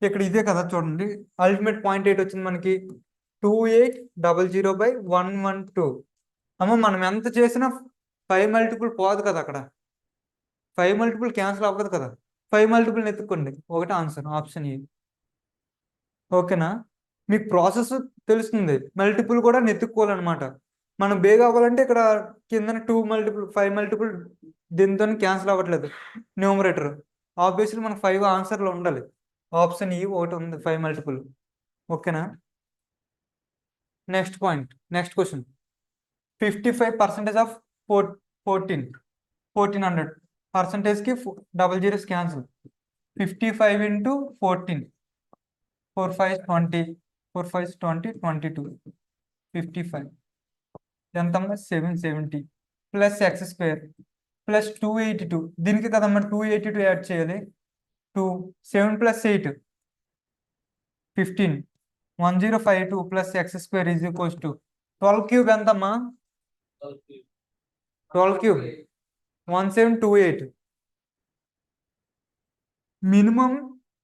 ఇక్కడ ఇదే కదా చూడండి, అల్టిమేట్ పాయింట్ ఎయిట్ వచ్చింది మనకి 2800 బై 112. అమ్మ మనం ఎంత చేసినా 5 మల్టిపుల్ పోదు కదా, అక్కడ 5 మల్టిపుల్ క్యాన్సిల్ అవ్వదు కదా, 5 మల్టిపుల్ ఎత్తుక్కోండి, ఒకటి ఆన్సర్ ఆప్షన్ ఏ. ఓకేనా, మీకు ప్రాసెస్ తెలుస్తుంది, మల్టిపుల్ కూడా నెత్తుక్కోవాలన్నమాట. మనం బేగా అవ్వాలంటే ఇక్కడ కింద 2 మల్టిపుల్ 5 మల్టిపుల్ దీంతో క్యాన్సిల్ అవ్వట్లేదు న్యూమరేటర్, ఆబ్వియస్లీ మనకు 5 ఆన్సర్లో ఉండాలి. ఆప్షన్ ఈ ఒకటి ఉంది 5 మల్టిపుల్. ఓకేనా, next point, next question. 55% of 1400 పర్సంటేజ్కి 00 zeros cancel. 55 into 14 4 5 20 4 5 20 22 55 ఎంతమ్మా 770 ప్లస్ ఎక్స్ స్క్వేర్ ప్లస్ 282. దీనికి కదమ్మా 282 యాడ్ చేయాలి. 2 7 plus 8 15 1052 plus x square is equals to 12 cube ఎంతమ్మా 12 క్యూబ్ 1728. మినిమం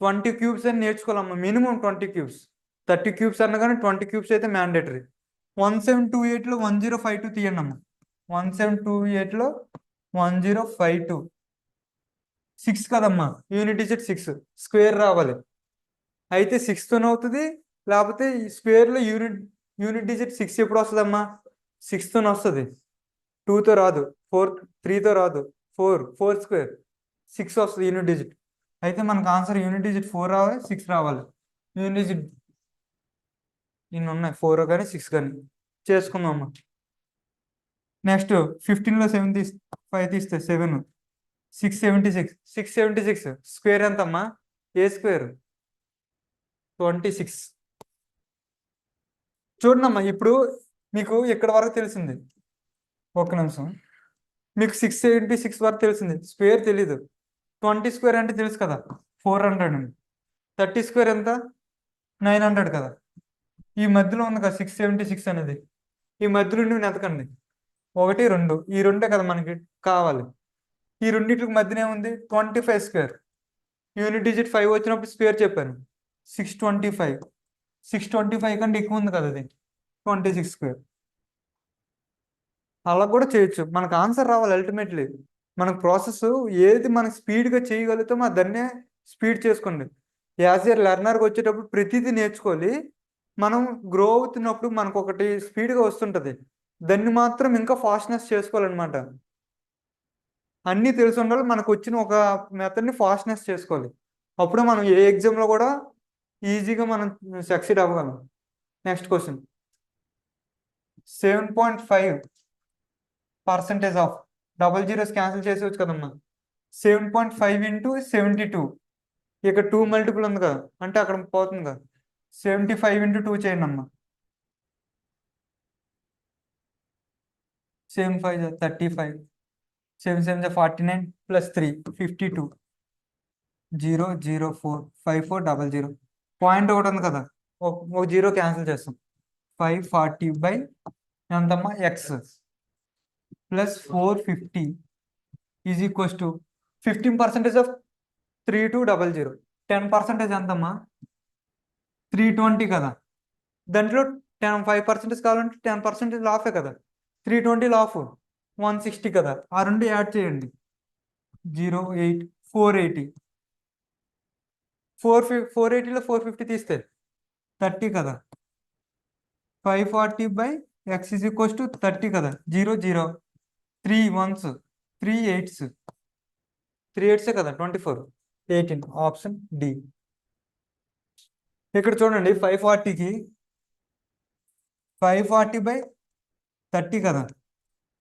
20 క్యూబ్స్ అని నేర్చుకోవాలమ్మా, మినిమం 20 క్యూబ్స్. 30 క్యూబ్స్ అన్న కానీ 20 క్యూబ్స్ అయితే మ్యాండేటరీ. 1728లో 1052 తీయండి అమ్మా, 1728లో 1052 6 కదమ్మా, యూనిట్ డిజిట్ 6 స్క్వేర్ రావాలి. అయితే 6తో అవుతుంది, లేకపోతే స్క్వేర్లో యూనిట్ డిజిట్ 6 ఎప్పుడు వస్తుందమ్మా 6తో వస్తుంది, 2తో రాదు, 3తో రాదు, 4 స్క్వేర్ 6 వస్తుంది యూనిట్ డిజిట్. అయితే మనకు ఆన్సర్ యూనిట్ డిజిట్ 4 రావాలి, 6 రావాలి. యూనిట్ డిజిట్ ఇన్ని ఉన్నాయి, 4 కానీ 6 కానీ చేసుకుందామమ్మా. నెక్స్ట్ 15లో 5 తీస్తే 7 676 676 స్క్వేర్ ఎంతమ్మా ఏ స్క్వేర్ 26. చూడమ్మా ఇప్పుడు మీకు ఇక్కడ వరకు తెలిసింది, ఒక్క నిమిషం, మీకు 676 వరకు తెలిసింది, స్క్వేర్ తెలీదు. 20 స్క్వేర్ అంటే తెలుసు కదా 400, 30 స్క్వేర్ ఎంత 900 కదా. ఈ మధ్యలో ఉంది కదా 676 అనేది, ఈ మధ్యలో నుండి వెతకండి, 1 2 ఈ రెండే కదా మనకి కావాలి. ఈ రెండింటికి మధ్యనే ఉంది 25 స్క్వేర్, యూనిట్ డిజిట్ 5 వచ్చినప్పుడు స్క్వేర్ చెప్పాను 625. 625 కంటే ఎక్కువ ఉంది కదా అది 26 స్క్వేర్. అలా కూడా చేయొచ్చు, మనకు ఆన్సర్ రావాలి. అల్టిమేట్లీ మనకు ప్రాసెస్ ఏది మనకు స్పీడ్గా చేయగలుగుతామో దాన్నే స్పీడ్ చేసుకోండి. యాజ్ ఏ లెర్నర్కి వచ్చేటప్పుడు ప్రతిదీ నేర్చుకోవాలి. మనం గ్రో అవుతున్నప్పుడు మనకు ఒకటి స్పీడ్గా వస్తుంటుంది, దాన్ని మాత్రం ఇంకా ఫాస్ట్నెస్ చేసుకోవాలన్నమాట. అన్నీ తెలిసి ఉండాలి, మనకు వచ్చిన ఒక మెథడ్ని ఫాస్ట్నెస్ చేసుకోవాలి. అప్పుడు మనం ఏ ఎగ్జామ్లో కూడా ఈజీగా మనం సక్సీడ్ అవ్వగలం. Next question. 7.5% of 00 zeros cancel చేసేవచ్చు కదమ్మా. 7.5 ఇంటూ 72, ఇక్కడ 2 మల్టిపుల్ ఉంది కదా, అంటే అక్కడ పోతుంది కదా. 75 ఇంటూ 2 చేయండి అమ్మా. 7 5 35 7 7 49 ప్లస్ 3 52 0 0 4 5 4 0 0. పాయింట్ ఒకటి ఉంది కదా, ఒక జీరో క్యాన్సిల్ చేస్తాం. 540 బై ఎంతమ్మా X plus 450 is equals to 15% of 3200. 10% ఎంతమ్మా 320 కదా, దాంట్లో 5% కావాలంటే 10% లాఫే కదా, 320 లాఫ్ 160 కదా, ఆ రెండు యాడ్ చేయండి 08 480. 480లో 450 తీస్తే 30 కదా. 540 by X is equals to 30 కదా, 0 0 3 1s 3 8s 3 8s కదా 24 18. Option D. ఇక్కడ చూడండి 540కి 540 బై 30 కదా.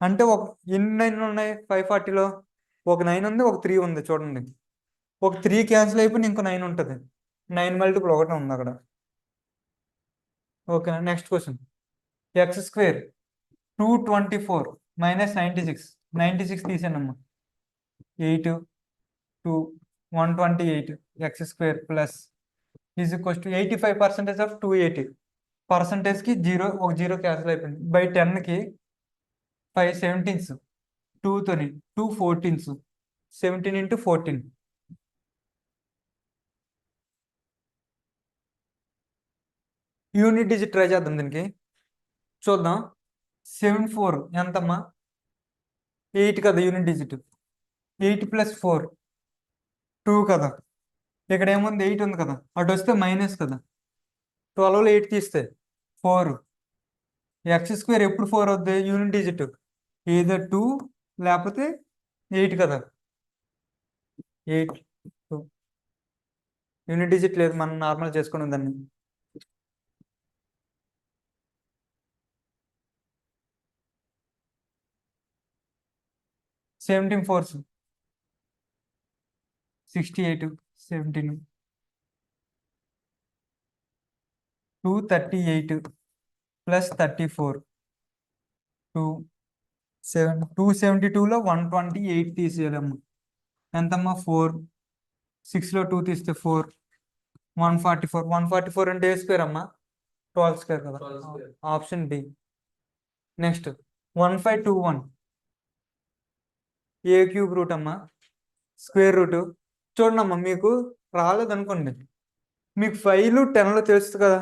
అంటే ఎన్ని 9 ఉన్నాయి 540లో? ఒక 9 ఉంది, ఒక 3 ఉంది చూడండి. ఒక 3 క్యాన్సిల్ అయిపోయి ఇంకో 9 ఉంటుంది. 9 మల్టిపుల్ ఒకటే ఉంది అక్కడ. Okay, next question. X square 224 minus 96 తీసానమ్మా. 8 2 128 x square plus is equals to 85% of 280. పర్సంటేజ్కి ఒక జీరో క్యాన్సిల్ అయిపోయింది. బై 10కి 5 17s, 2తోని 2 14s, 17 into 14. Unit digit try చేద్దాం దీనికి. చూద్దాం. 74 ఎంతమ్మా? 8 కదా యూనిట్ డిజిట్. 8 + 4 2 కదా. ఇక్కడ ఏముంది? 8 ఉంది కదా. అటు వస్తే మైనస్ కదా. 12లో 8 తీస్తే 4. ఎక్స్ స్క్వేర్ ఎప్పుడు 4 అవుద్ది? యూనిట్ డిజిట్ ఏదర్ 2 లేకపోతే 8 కదా. 8 2 యూనిట్ డిజిట్ లేదు, మనం నార్మల్ చేసుకున్నాం దాన్ని. Seventeen 4s 68 17 238 plus 34 272లో 128 తీసేయాలమ్మా. ఎంతమ్మా? 4. 6లో 2 తీస్తే 4. 144 అంటే ఏ స్క్వేర్ అమ్మా? 12 స్క్వేర్ కదా. Option B. నెక్స్ట్ 1521 ఏ క్యూబ్ రూట్ అమ్మా? Square root. చూడండమ్మా, మీకు రాలేదనుకోండి, మీకు 5లు 10లో తెలుస్తుంది కదా.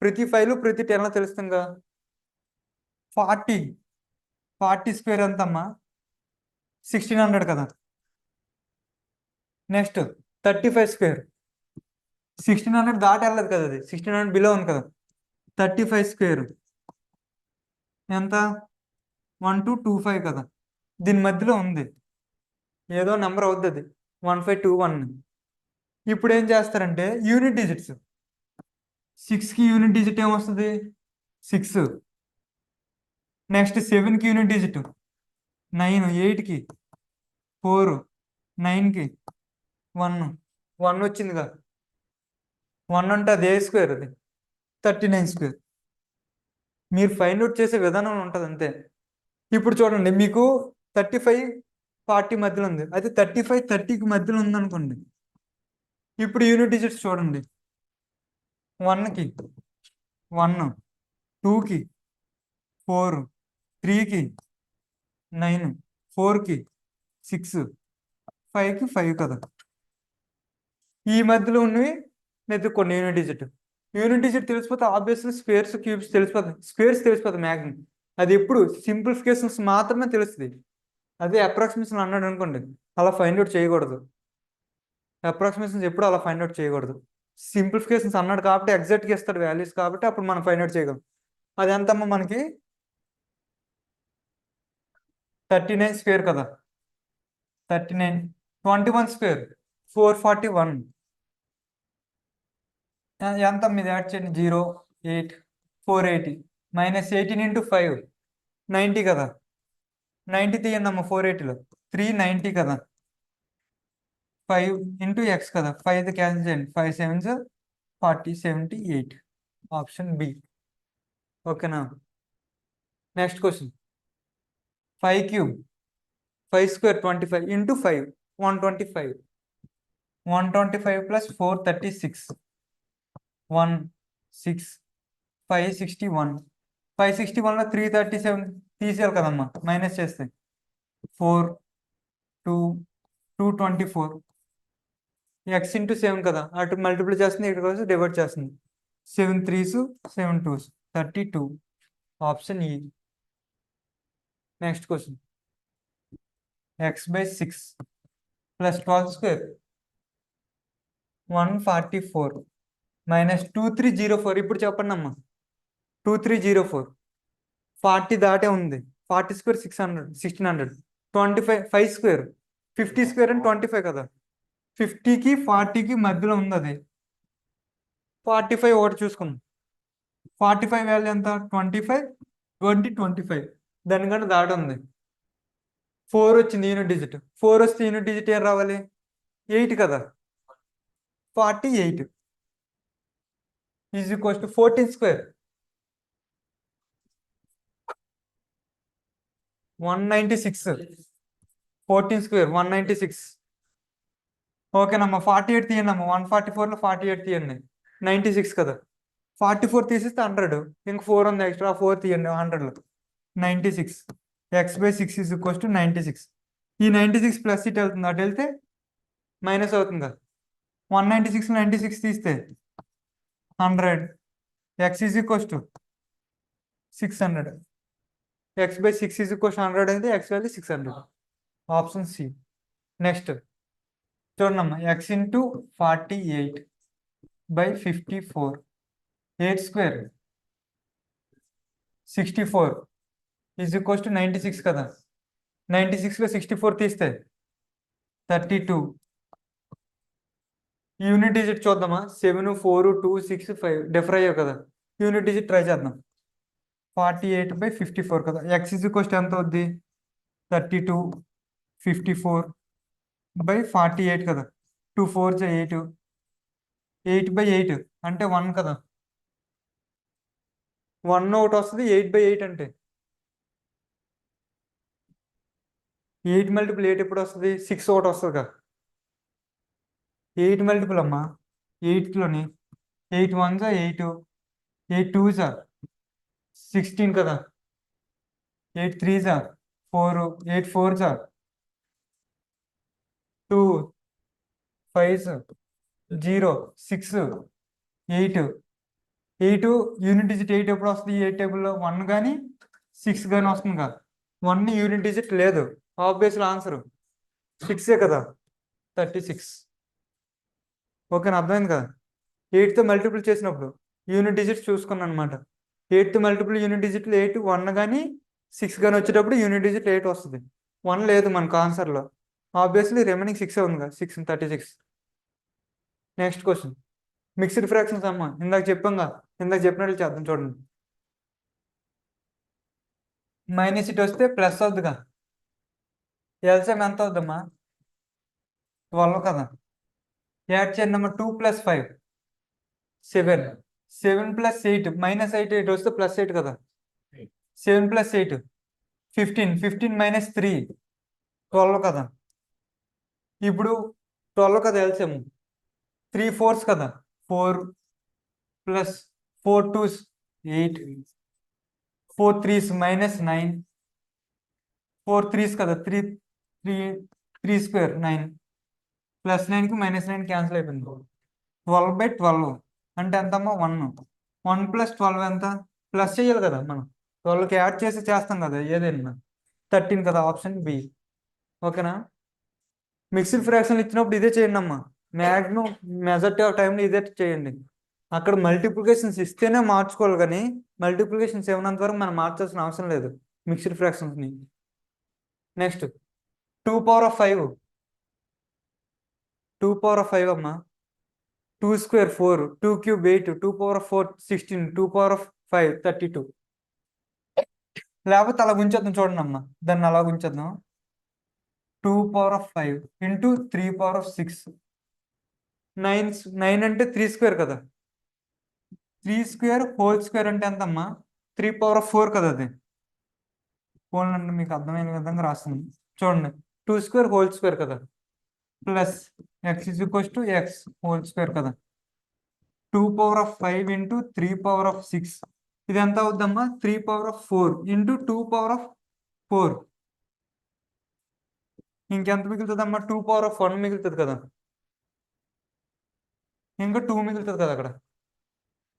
ప్రతి 5లు ప్రతి 10లో తెలుస్తుంది కదా. 40 స్క్వేర్ ఎంతమ్మా? 1600 కదా. నెక్స్ట్ 35 స్క్వేర్ 1600 దాటి వెళ్ళదు కదా, అది 1600 బిలో ఉంది కదా. 35 స్క్వేర్ ఎంత? 1225 కదా. దీని మధ్యలో ఉంది, ఏదో నెంబర్ అవుద్ది అది. 1521. ఇప్పుడు ఏం చేస్తారంటే యూనిట్ డిజిట్స్. 6కి యూనిట్ డిజిట్ ఏమొస్తుంది? 6. నెక్స్ట్ 7కి యూనిట్ డిజిట్ 9. 8కి 4. 9కి 1 వచ్చింది కదా. 1 అంటే అది ఏ స్క్వేర్? అది 39 స్క్వేర్. మీరు ఫైండ్ అవుట్ చేసే విధానం ఉంటుంది అంతే. ఇప్పుడు చూడండి, మీకు 35 40 మధ్యలో ఉంది, అయితే 35 30కి మధ్యలో ఉందనుకోండి. ఇప్పుడు యూనిట్ డిజిట్స్ చూడండి. 1కి 1, 2కి 4, 3కి 9, 4కి 6, 5కి 5 కదా. ఈ మధ్యలో ఉన్నవి కొన్ని యూనిట్ డిజిట్ తెలిసిపోతే ఆబ్వియస్లీ స్క్వేర్స్ క్యూబ్స్ తెలిసిపోతాయి. స్క్వేర్స్ తెలిసిపోతాయి మ్యాక్సిమం. అది ఎప్పుడు సింప్లిఫికేషన్స్ మాత్రమే తెలుస్తుంది. అదే అప్రాక్సిమేషన్ అన్నాడు అనుకోండి, అలా ఫైండ్ అవుట్ చేయకూడదు. అప్రాక్సిమేషన్స్ ఎప్పుడు అలా ఫైండ్ అవుట్ చేయకూడదు. సింప్లిఫికేషన్స్ అన్నాడు కాబట్టి ఎగ్జాక్ట్గా ఇస్తాడు వాల్యూస్, కాబట్టి అప్పుడు మనం ఫైండ్ అవుట్ చేయగలం. అది ఎంతమ్మా మనకి? 39 స్క్వేర్ కదా. 39 21 స్క్వేర్ 441. ఎంత మీద యాడ్ చేయండి? 0 8 480 మైనస్ 18 into 5 90 కదా. 90 తీయండి అమ్మ. 480లో 390 కదా. 5 into x కదా. 5 క్యాన్సిల్ చేయండి. 5 7s 40 78. Option B. ఓకేనా. Next question. 5 cube 5 square 25 into 5 125. 125 plus 436 1 6 561. 561లో 337 తీసేయాలి కదమ్మా, మైనస్ చేస్తే 4 2 224. ఎక్స్ ఇంటూ 7 కదా, అటు మల్టిపుల్ చేస్తుంది, ఇక్కడ వచ్చి డివైడ్ చేస్తుంది. 7 3s 7 2s 32. ఆప్షన్ ఈ. Next question. x/6 plus 12 square 144 minus 2304. ఇప్పుడు చెప్పండి అమ్మా. 2304 40 దాటే ఉంది. 40 స్క్వేర్ 600 1600. 25 5 స్క్వేర్ 50 స్క్వేర్ అని 25 కదా. 50కి 40కి మధ్యలో ఉంది అది. 45 ఒకటి చూసుకుందాం. 45 వాల్యూ ఎంత? 25 20 25. దానికంటే దాటి ఉంది. 4 వచ్చింది యూనిట్ డిజిట్. 4 వస్తే యూనిట్ డిజిట్ ఏం రావాలి? 8 కదా. 48 is equals to 14 square. 196. 14 square 196. ఓకేనమ్మా. 48 తీయండి అమ్మా. 144లో 48 తీయండి. 96 కదా. 44 తీసేస్తే 100. ఇంక 4 ఉంది ఎక్స్ట్రా. 4 తీయండి 100లో. 96. x/6 is equals to 96. ఈ 96 ప్లస్ ఇటు వెళ్తుంది, అటు వెళ్తే మైనస్ అవుతుంది కదా. 196 96 తీస్తే 100. x is equals to 600. x/6 is equals 100 అయితే x value 600. Option C. Next చూడమ్మా. x into 48/54. 8 square 64 is equals to 96 కదా. 96లో 64 తీస్తే 32. యూనిట్ డిజిట్ చూద్దామా. 7 4 2 6 5 డిఫర్ అయ్యావు కదా. యూనిట్ డిజిట్ ట్రై చేద్దాం. 48/54 కదా. x ఈజ్ ఈక్వల్స్ టు ఎంత అవుద్ది? 32 54/48 కదా. 2 4 8. 8/8 అంటే 1 కదా. 1 ఒకటి వస్తుంది 8/8 అంటే. 8 మల్టిపుల్ 8 ఎప్పుడు వస్తుంది? 6 ఒకటి వస్తుంది కదా. 8 మల్టిపుల్ అమ్మా. 8లోని 8 1 8, 8 2 16 కదా. 8 3 4, 8 4 2 5 0 6 8. 8 యూనిట్ డిజిట్ 8 ఎప్పుడు వస్తుంది? 8 టేబుల్లో 1 కానీ 6 కానీ వస్తుంది కదా. 1 యూనిట్ డిజిట్ లేదు. ఆబ్వియస్లీ ఆన్సర్ 6 కదా. 36. ఓకేనా, అర్థమైంది కదా. 8తో మల్టిపుల్ చేసినప్పుడు యూనిట్ డిజిట్ చూసుకున్నాను అనమాట. 8తో మల్టిపుల్ యూనిట్ డిజిట్లు 8, 1 కానీ 6 కానీ వచ్చేటప్పుడు యూనిట్ డిజిట్ 8 వస్తుంది. 1 లేదు మనకు ఆన్సర్లో. ఆబ్వియస్లీ రిమైనింగ్ 6 ఉంది కదా. 6 36. Next question. మిక్స్డ్ ఫ్రాక్షన్స్ అమ్మా. ఇందాక చెప్పాంగా. ఇందాక చెప్పినట్లు చేద్దాం చూడండి. మైనస్ ఇటు వస్తే ప్లస్ అవుతుందిగా. ఎల్సిఎం ఎంత అవుద్దమ్మా? 12 కదా. యాడ్ చేయండి అమ్మా. 2 + 5 7. 7 + 8 -8 ఇటు వస్తే +8 కదా. 7 + 8 15. 15 - 3 12 కదా. ఇప్పుడు 12 కదా ఎల్సిఎం. 3 4s కదా. 4 + 4 2s 8. 4 3s -9. 4 3s కదా. 3 3 స్క్వేర్ 9. +9కి -9 క్యాన్సిల్ అయిపోయింది. 12/12 అంటే ఎంతమ్మా? 1. 1 + 12 ఎంత? ప్లస్ చేయాలి కదా మనం. 12కి యాడ్ చేసి చేస్తాం కదా ఏదైనా. 13 కదా. Option B. ఓకేనా. మిక్స్డ్ ఫ్రాక్షన్ ఇచ్చినప్పుడు ఇదే చేయండి అమ్మా. మ్యాక్సిమం మెజారిటీ ఆఫ్ టైంలో ఇదే చేయండి. అక్కడ మల్టిప్లికేషన్స్ ఇస్తేనే మార్చుకోవాలి, కానీ మల్టిప్లికేషన్స్ ఏమన్నంత వరకు మనం మార్చాల్సిన అవసరం లేదు మిక్స్డ్ ఫ్రాక్షన్స్ని. నెక్స్ట్ 2^5. 2^5 అమ్మా. 2 స్క్వేర్ 4, 2 క్యూబ్ 8, 2^4 16, 2^5 32. లేకపోతే అలా ఉంచేద్దాం చూడండి అమ్మా. దాన్ని అలా ఉంచేద్దాం. 2^5 ఇంటూ 3^6. 9 అంటే 3 స్క్వేర్ కదా. 3 స్క్వేర్ హోల్ స్క్వేర్ అంటే ఎంతమ్మా? 3^4 కదా. అది హోల్ అంటే మీకు అర్థమైన విధంగా రాస్తుంది చూడండి. 2 స్క్వేర్ హోల్ స్క్వేర్ కదా. Plus x is equals to x whole square కదా. 2^5 ఇంటూ 3^6. ఇది ఎంత అవుద్దమ్మా? 3^4 ఇంటూ 2^4. ఇంకెంత మిగులుతుందమ్మా? 2^1 మిగులుతుంది కదా. ఇంకా 2 మిగులుతుంది కదా అక్కడ.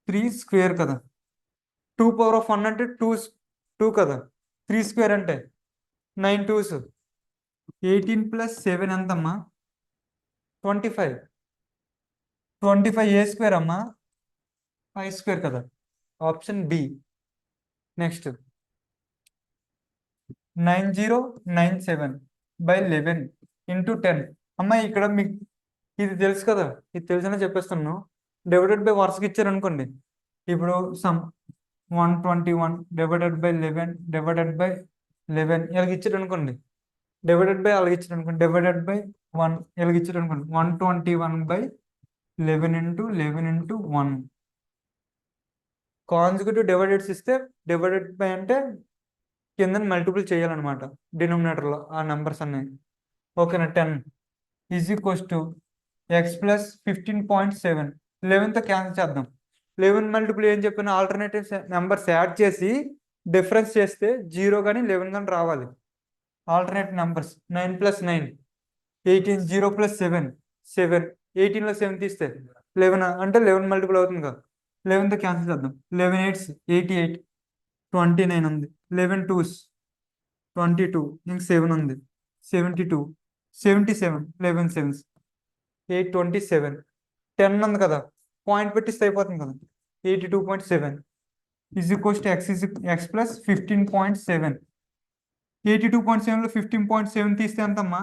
3 స్క్వేర్ కదా. 2^1 అంటే 2 కదా. 3 స్క్వేర్ అంటే 9 2s. 18 + 7 ఎంతమ్మా? 25. 25 ఏ స్క్వేర్ అమ్మా? 5 స్క్వేర్ కదా. Option B. Next 9097/11 into 10. అమ్మా ఇక్కడ మీకు ఇది తెలుసు కదా. ఇది తెలిసిన చెప్పేస్తున్నాను. డివైడెడ్ బై వరుసకి ఇచ్చారు అనుకోండి. ఇప్పుడు సమ్ 121 / 11 / 11 ఇలాగ ఇచ్చాడు అనుకోండి, డివైడెడ్ బై అలాగ ఇచ్చాడు అనుకోండి, డివైడెడ్ బై 1 ఇలాగ ఇచ్చాడు అనుకోండి, 121/11 ఇంటూ 11 ఇంటూ 1. కాన్సిక్యూటివ్ డివైడెడ్స్ ఇస్తే డివైడెడ్ బై అంటే కింద మల్టిపుల్ చేయాలన్నమాట డినోమినేటర్లో ఆ నెంబర్స్ అన్నీ. ఓకేనా, 10 is equals to x plus 15.7. 11తో క్యాన్సిల్ చేద్దాం. 11 మల్టిపుల్ ఏం చెప్పిన ఆల్టర్నేటివ్ నెంబర్స్ యాడ్ చేసి డిఫరెన్స్ చేస్తే 0 కానీ 11 కానీ రావాలి. ఆల్టర్నేటివ్ నెంబర్స్ 9 + 9 18, 0 + 7 7, 18లో 7 తీస్తే 11 అంటే 11 మల్టిపుల్ అవుతుంది కదా. 11తో క్యాన్సిల్ చేద్దాం. 11 8s 88, 29 ఉంది. 11 2s 22, ఇంక 7 ఉంది. 72, 77, 11 7s 827, 10 ఉంది కదా, పాయింట్ పెట్టిస్తే అయిపోతుంది కదా. 82.7 is equals to x plus 15.7. 82.7లో 15.7 తీస్తే ఎంతమ్మా?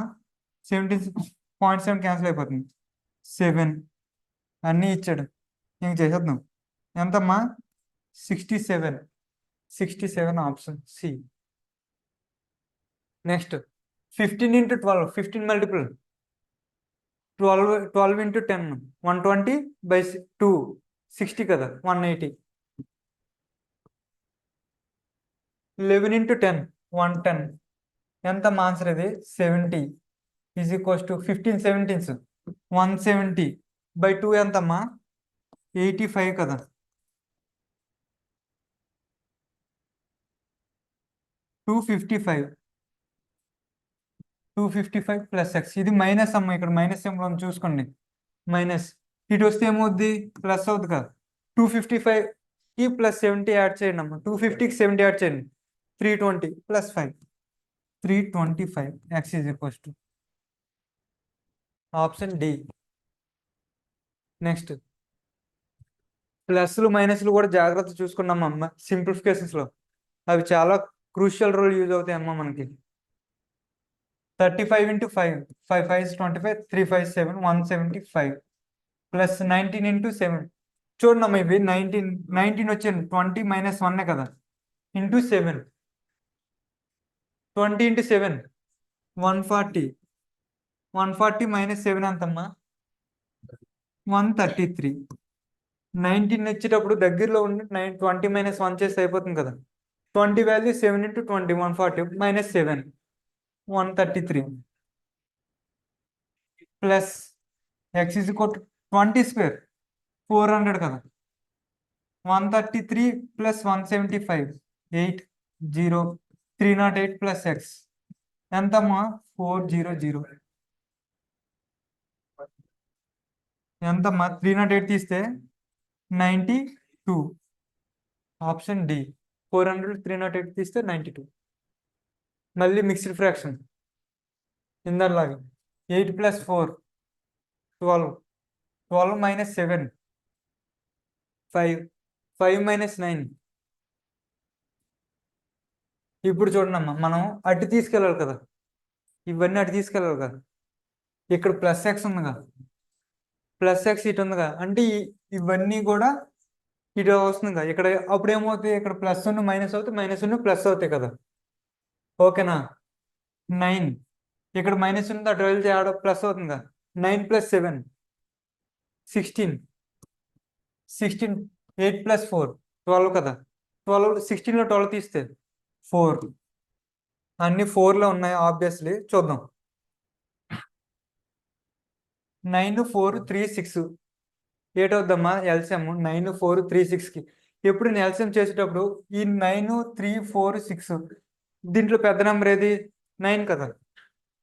17.7 క్యాన్సిల్ అయిపోతుంది. 7 అన్నీ ఇచ్చాడు, ఇంక చేసేద్దాం. ఎంతమ్మా? 67. 67 ఆప్షన్ సి. నెక్స్ట్ 15 × 12, 15 మల్టిపుల్ 12 × 10 120/2 60 కదా, 180. 11 × 10 110. ఎంత ఆన్సర్ ఇది? 70 ఈజ్ ఈక్వల్స్ టు 15 17s 170/2 ఎంతమ్మా? 85 కదా. 255 + x. ఇది మైనస్ అమ్మ, ఇక్కడ మైనస్ సింబల్ చూసుకోండి. మైనస్ ఇటు వస్తే ఏమవుద్ది? ప్లస్ అవుతుంది కదా. 255కి + 70 యాడ్ చేయండి అమ్మ. 250కి 70 యాడ్ చేయండి. 320 + 5 325. x is equals to option D. Next ప్లస్లు మైనస్లు కూడా జాగ్రత్త చూసుకున్నాం అమ్మ సింప్లిఫికేషన్స్లో. అవి చాలా క్రూషియల్ రోల్ యూజ్ అవుతాయి అమ్మ మనకి. 35 × 5 5 5s 25, 3 5 7 175 ప్లస్ 19 × 7. చూడమ్మా ఇవి 19 వచ్చింది, 20 - 1 కదా, ఇంటూ 7 20 × 7 140 140 - 7 ఎంతమ్మా? 133. 19 వచ్చేటప్పుడు దగ్గరలో ఉండి 20 - 1 చేస్తే అయిపోతుంది కదా. 20 value 7 × 20 140 - 7 133 plus x is equal to 20² 400 కదా. 133 + 175 8 0 308 + x ఎంతమ్మా? 400. ఎంతమ్మా? 308 తీస్తే 92. Option D. 400 308 తీస్తే 92. మళ్ళీ మిక్స్డ్ ఫ్రాక్షన్ ఇందర్లాగా 8 + 4 12 12 - 7 5 5 - 9. ఇప్పుడు చూడండి అమ్మా, మనం అటు తీసుకెళ్ళాలి కదా, ఇవన్నీ అటు తీసుకెళ్ళాలి కదా. ఇక్కడ ప్లస్ ఎక్స్ ఉంది కదా, ప్లస్ ఎక్స్ ఇటు ఉంది కదా, అంటే ఇవన్నీ కూడా ఇటు వస్తుంది కదా. ఇక్కడ అప్పుడు ఏమవుతాయి? ఇక్కడ ప్లస్ ఉన్న మైనస్ అవుతాయి, మైనస్ ఉన్న ప్లస్ అవుతాయి కదా. ఓకేనా. 9 ఇక్కడ మైనస్ ఉంది, అటు వెళ్తే ఆడ ప్లస్ అవుతుంది కదా. 9 + 7 16 16 8 + 4 12 కదా. 12 16లో 12 తీస్తే 4. అన్ని 4లో ఉన్నాయి ఆబ్వియస్లీ. చూద్దాం. 9 4 3 6 ఏటవుద్దమ్మా ఎల్సిఎం? 9 4 3 6కి ఎప్పుడు నేను ఎల్సిఎం చేసేటప్పుడు ఈ 9 3 4 6 దీంట్లో పెద్ద నెంబర్ ఏది? 9 కదా.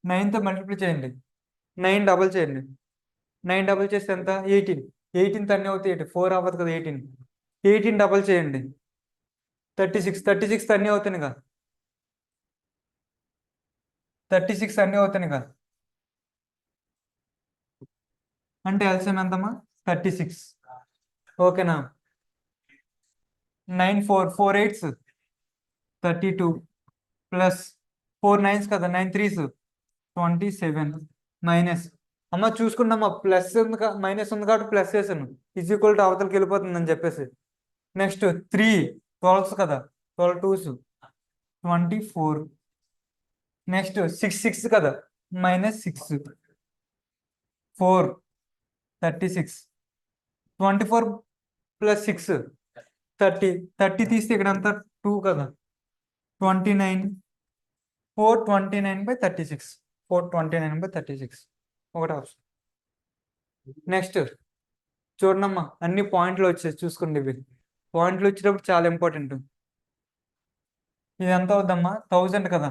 9తో మల్టిప్లై చేయండి, 9 డబల్ చేయండి. 9 డబల్ చేస్తే ఎంత? 18. 18 అన్నీ అవుతాయి, 4 అవ్వదు కదా. 18 డబల్ చేయండి, 36. 36 అన్నీ అవుతాయి కదా. 36 అన్నీ అవుతాయి కదా. అంటే ఎల్సిఎం ఎంతమ్మా? 36. ఓకేనా. 9 4 4 8s 32 ప్లస్ 4 9s కదా, 9 3s 27 మైనస్ అమ్మ చూసుకున్నామ్మా, ప్లస్ ఉంది మైనస్ ఉంది కాబట్టి ప్లస్ వేసాను. ఈజ్ ఈక్వల్ టు అవతలకి వెళ్ళిపోతుంది అని చెప్పేసి. నెక్స్ట్ 3 12s కదా, 12 2s 24 నెక్స్ట్ 6 కదా, -6 4 36 24 + 6 30 30 తీస్తే ఇక్కడ అంతా 2 కదా, 29 429/36 429/36 ఒకటి ఆప్షన్. నెక్స్ట్ చూడండమ్మా, అన్ని పాయింట్లు వచ్చేసి చూసుకోండి. ఇవి పాయింట్లు వచ్చేటప్పుడు చాలా ఇంపార్టెంట్. ఇది ఎంత అవుద్దమ్మా, 1000 కదా,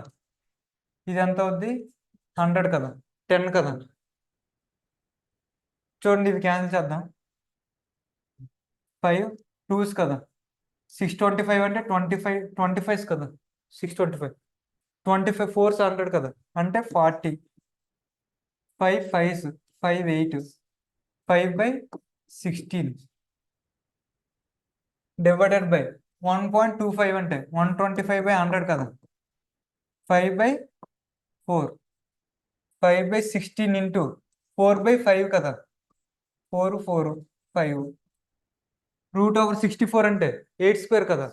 ఇది ఎంత అవుద్ది 100 కదా, 10 కదా. చూడండి ఇది క్యాన్సిల్ చేద్దాం. 5 2s కదా, 625 అంటే 25 కదా, 625 25 4s 100 కదా, అంటే 40 5 5s 5 8 5/16 డివైడెడ్ బై 1.25 అంటే 125/100 కదా, 5/4 5/16 ఇంటూ 4/5 కదా, 4 4 5 √64 అంటే 8² కదా,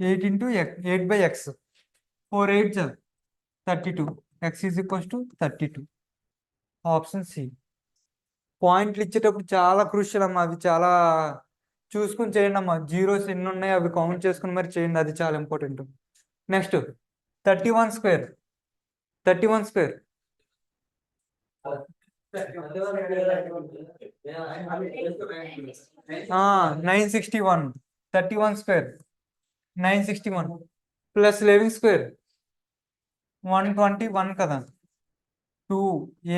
8 into 8/x 4 8 32 x is equals to 32. Option C. పాయింట్లు ఇచ్చేటప్పుడు చాలా క్రూషియల్ అమ్మా, అవి చాలా చూసుకుని చేయండి అమ్మా. జీరోస్ ఎన్ని ఉన్నాయి అవి కౌంట్ చేసుకుని మరి చేయండి, అది చాలా important. Next 31 square 31 square 961 31 square 961 plus 11 square 121 కదా, 2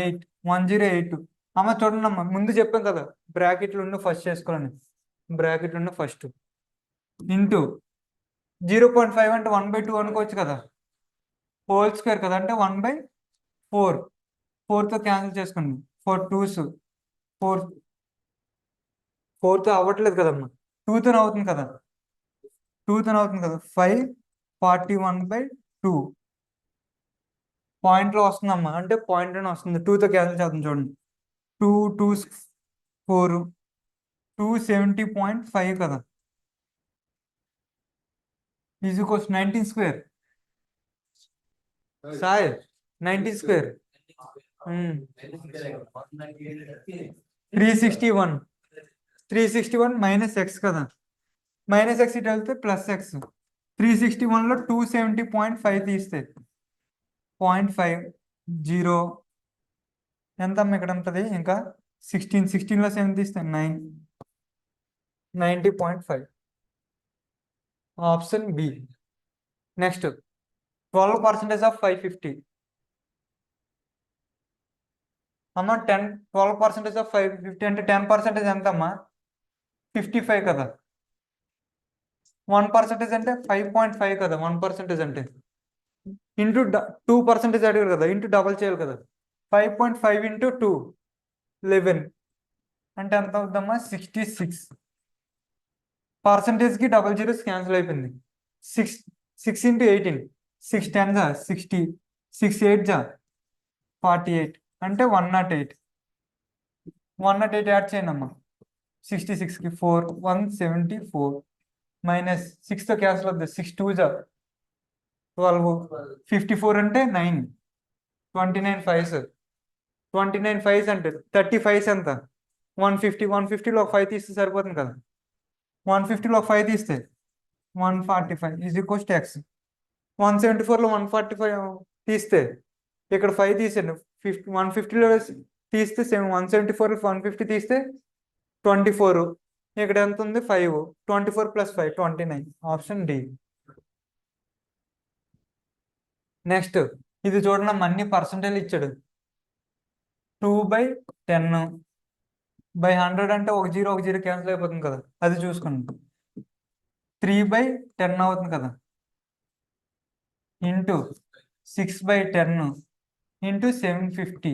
8 108. అమ్మ చూడండి అమ్మ, ముందు చెప్పాం కదా బ్రాకెట్లు ఉన్న ఫస్ట్ చేసుకోవాలని, బ్రాకెట్లు ఉన్న ఫస్ట్ ఇంటూ 0.5 అంటే 1/2 అనుకోవచ్చు కదా, హోల్ స్క్వేర్ కదా, అంటే 1/4 4తో క్యాన్సిల్ చేసుకోండి, 4 2s 4తో అవ్వట్లేదు కదమ్మా, 2తో అవుతుంది కదా, 5 41/2 పాయింట్లో వస్తుందమ్మా, అంటే పాయింట్లోనే వస్తుంది. 2తో క్యాన్సిల్ చేద్దాం చూడండి, 2 2s 4 270.5 కదా, is equals 19 square sir 19 square 361 -x కదా, -x ఇటు వెళ్తే +x 361లో 270.5 తీస్తే 0.50 ఎంత అమ్మ ఇక్కడ ఉంటుంది, ఇంకా 16లో 7 తీస్తే 9 90.5. Option B. నెక్స్ట్ 12% ఆఫ్ 550 అమ్మ, 12% ఆఫ్ 550 అంటే 10% ఎంత అమ్మా, 55 కదా, 1% అంటే 5.5 కదా, 1% అంటే ఇంటూ 2% అడిగారు కదా, ఇంటూ డబల్ చేయాలి కదా, 5.5 ఇంటూ 2 11 అంటే ఎంత అవుద్దమ్మా 66. పర్సంటేజ్కి డబల్ జీరోస్ క్యాన్సిల్ అయిపోయింది. 6 ఇంటూ 18 6 10 60 6 8 48 అంటే 108 యాడ్ చేయండి అమ్మా, 66కి 4 174 -6తో క్యాన్సిల్ అవుతుంది, 6 2 12 54 అంటే 9 29 5s 29 5s అంటే 30 5s ఎంత 150లో ఒక 5 తీస్తే సరిపోతుంది కదా, 150లో ఒక 5 తీస్తే 145 ఈజ్ ఈక్వల్స్ టు ఎక్స్. 174లో 145 తీస్తే ఇక్కడ 5 తీసేయండి, 150లో తీస్తే 174 150 తీస్తే 24, ఇక్కడ ఎంత ఉంది 5 24 + 5 29. Option D. నెక్స్ట్ ఇది చూడండి, అన్ని పర్సంటేజ్ ఇచ్చాడు. 2/10/100 అంటే ఒక జీరో క్యాన్సిల్ అయిపోతుంది కదా, అది చూసుకోండి. 3/10 అవుతుంది కదా, ఇంటూ 6/10 ఇంటూ 750.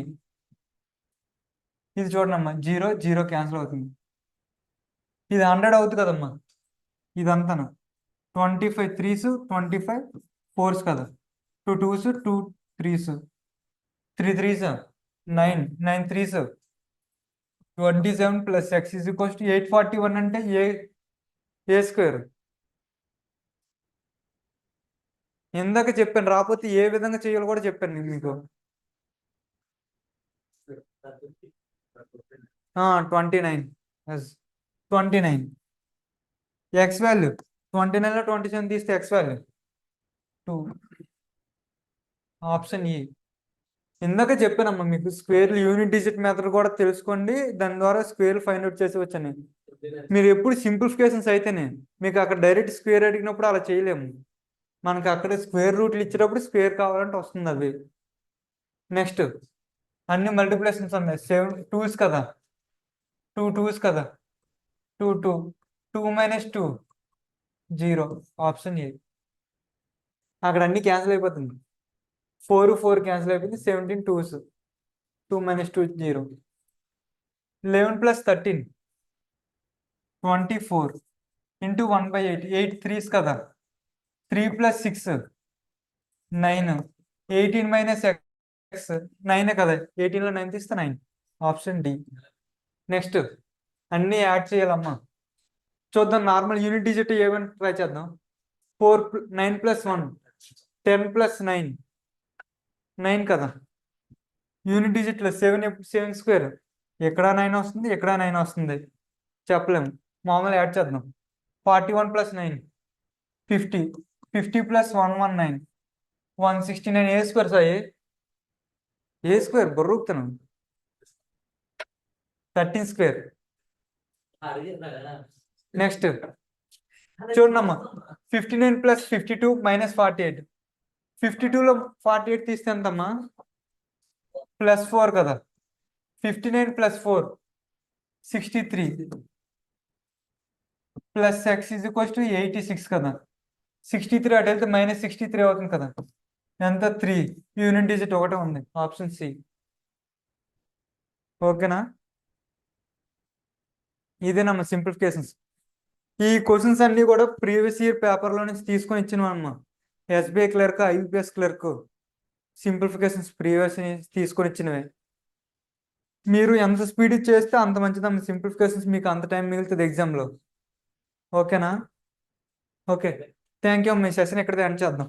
ఇది చూడండి జీరో క్యాన్సిల్ అవుతుంది. ఇది 100 అవుతుంది కదమ్మా, ఇదంతా 25 3s 25 4s కదా, 2 2s 2 3s 3 3s 9 9 3s 27 + x is equals to 841 అంటే ఏ స్క్వేర్ ఇందాక చెప్పాను, రాకపోతే ఏ విధంగా చేయాలో కూడా చెప్పాను నేను మీకు. 29. 29. ఎక్స్ వాల్యూ 29లో 27 తీస్తే ఎక్స్ వాల్యూ 2. ఆప్షన్ ఈ. ఇందాక చెప్పానమ్మా మీకు, స్క్వేర్ యూనిట్ డిజిట్ మెథడ్ కూడా తెలుసుకోండి, దాని ద్వారా స్క్వేర్ ఫైండ్ అవుట్ చేసేవచ్చని. మీరు ఎప్పుడు సింప్లిఫికేషన్స్ అయితేనే, మీకు అక్కడ డైరెక్ట్ స్క్వేర్ అడిగినప్పుడు అలా చేయలేము. మనకి అక్కడ స్క్వేర్ రూట్లు ఇచ్చేటప్పుడు స్క్వేర్ కావాలంటే వస్తుంది అది. నెక్స్ట్ అన్ని మల్టిప్లికేషన్స్ ఉన్నాయి. 7 2's కదా, 2 2's కదా, 2 2 2 - 2 0. Option A. అక్కడ అన్ని క్యాన్సిల్ అయిపోతుంది. 4 4 క్యాన్సిల్ అయిపోయింది. 17 2's. 2 - 2 0. 11 + 13 24 ఇంటూ 1/8. 8 3's కదా, 3 + 6 9. 18 - x 9 కదా, 18లో 9 తీస్తే 9. Option D. నెక్స్ట్ అన్ని యాడ్ చేయాలమ్మా. చూద్దాం, నార్మల్ యూనిట్ డిజిట్ ఏమైనా ట్రై చేద్దాం. 9 + 1 10 + 9 9 కదా. యూనిట్ డిజిట్లో 7 స్క్వేర్, ఎక్కడ 9 వస్తుంది, ఎక్కడ 9 వస్తుంది, చెప్పలేము. మామూలు యాడ్ చేద్దాం. 41 + 9 50. 50 + 119 169. ఏ స్క్వేర్ సాయి, ఏ స్క్వేర్ బొర్రుకుతాను. 13 స్క్వేర్. నెక్స్ట్ చూడమ్మా, 59 + 52 - 48. 52లో 48 తీస్తే ఎంతమ్మా, +4 కదా. 59 + 4 63 ప్లస్ x = 86 కదా. 63 అటు వెళ్తే -63 అవుతుంది కదా. ఎంత, 3. యూనిట్ డిజిట్ ఒకటే ఉంది. Option C. ఓకేనా. ఇదేనమ్మా సింప్లిఫికేషన్స్. ఈ క్వశ్చన్స్ అన్ని కూడా ప్రీవియస్ ఇయర్ పేపర్లో నుంచి తీసుకొని ఇచ్చినవమ్మా. SBI clerk, IBPS clerk simplifications previous తీసుకొని ఇచ్చినవే. మీరు ఎంత స్పీడ్ చేస్తే అంత మంచిదమ్మా. సింప్లిఫికేషన్స్ మీకు అంత టైం మిగులుతుంది ఎగ్జామ్లో. ఓకేనా. Okay, thank you. Me session ఇక్కడ ఎండ్ చేద్దాం.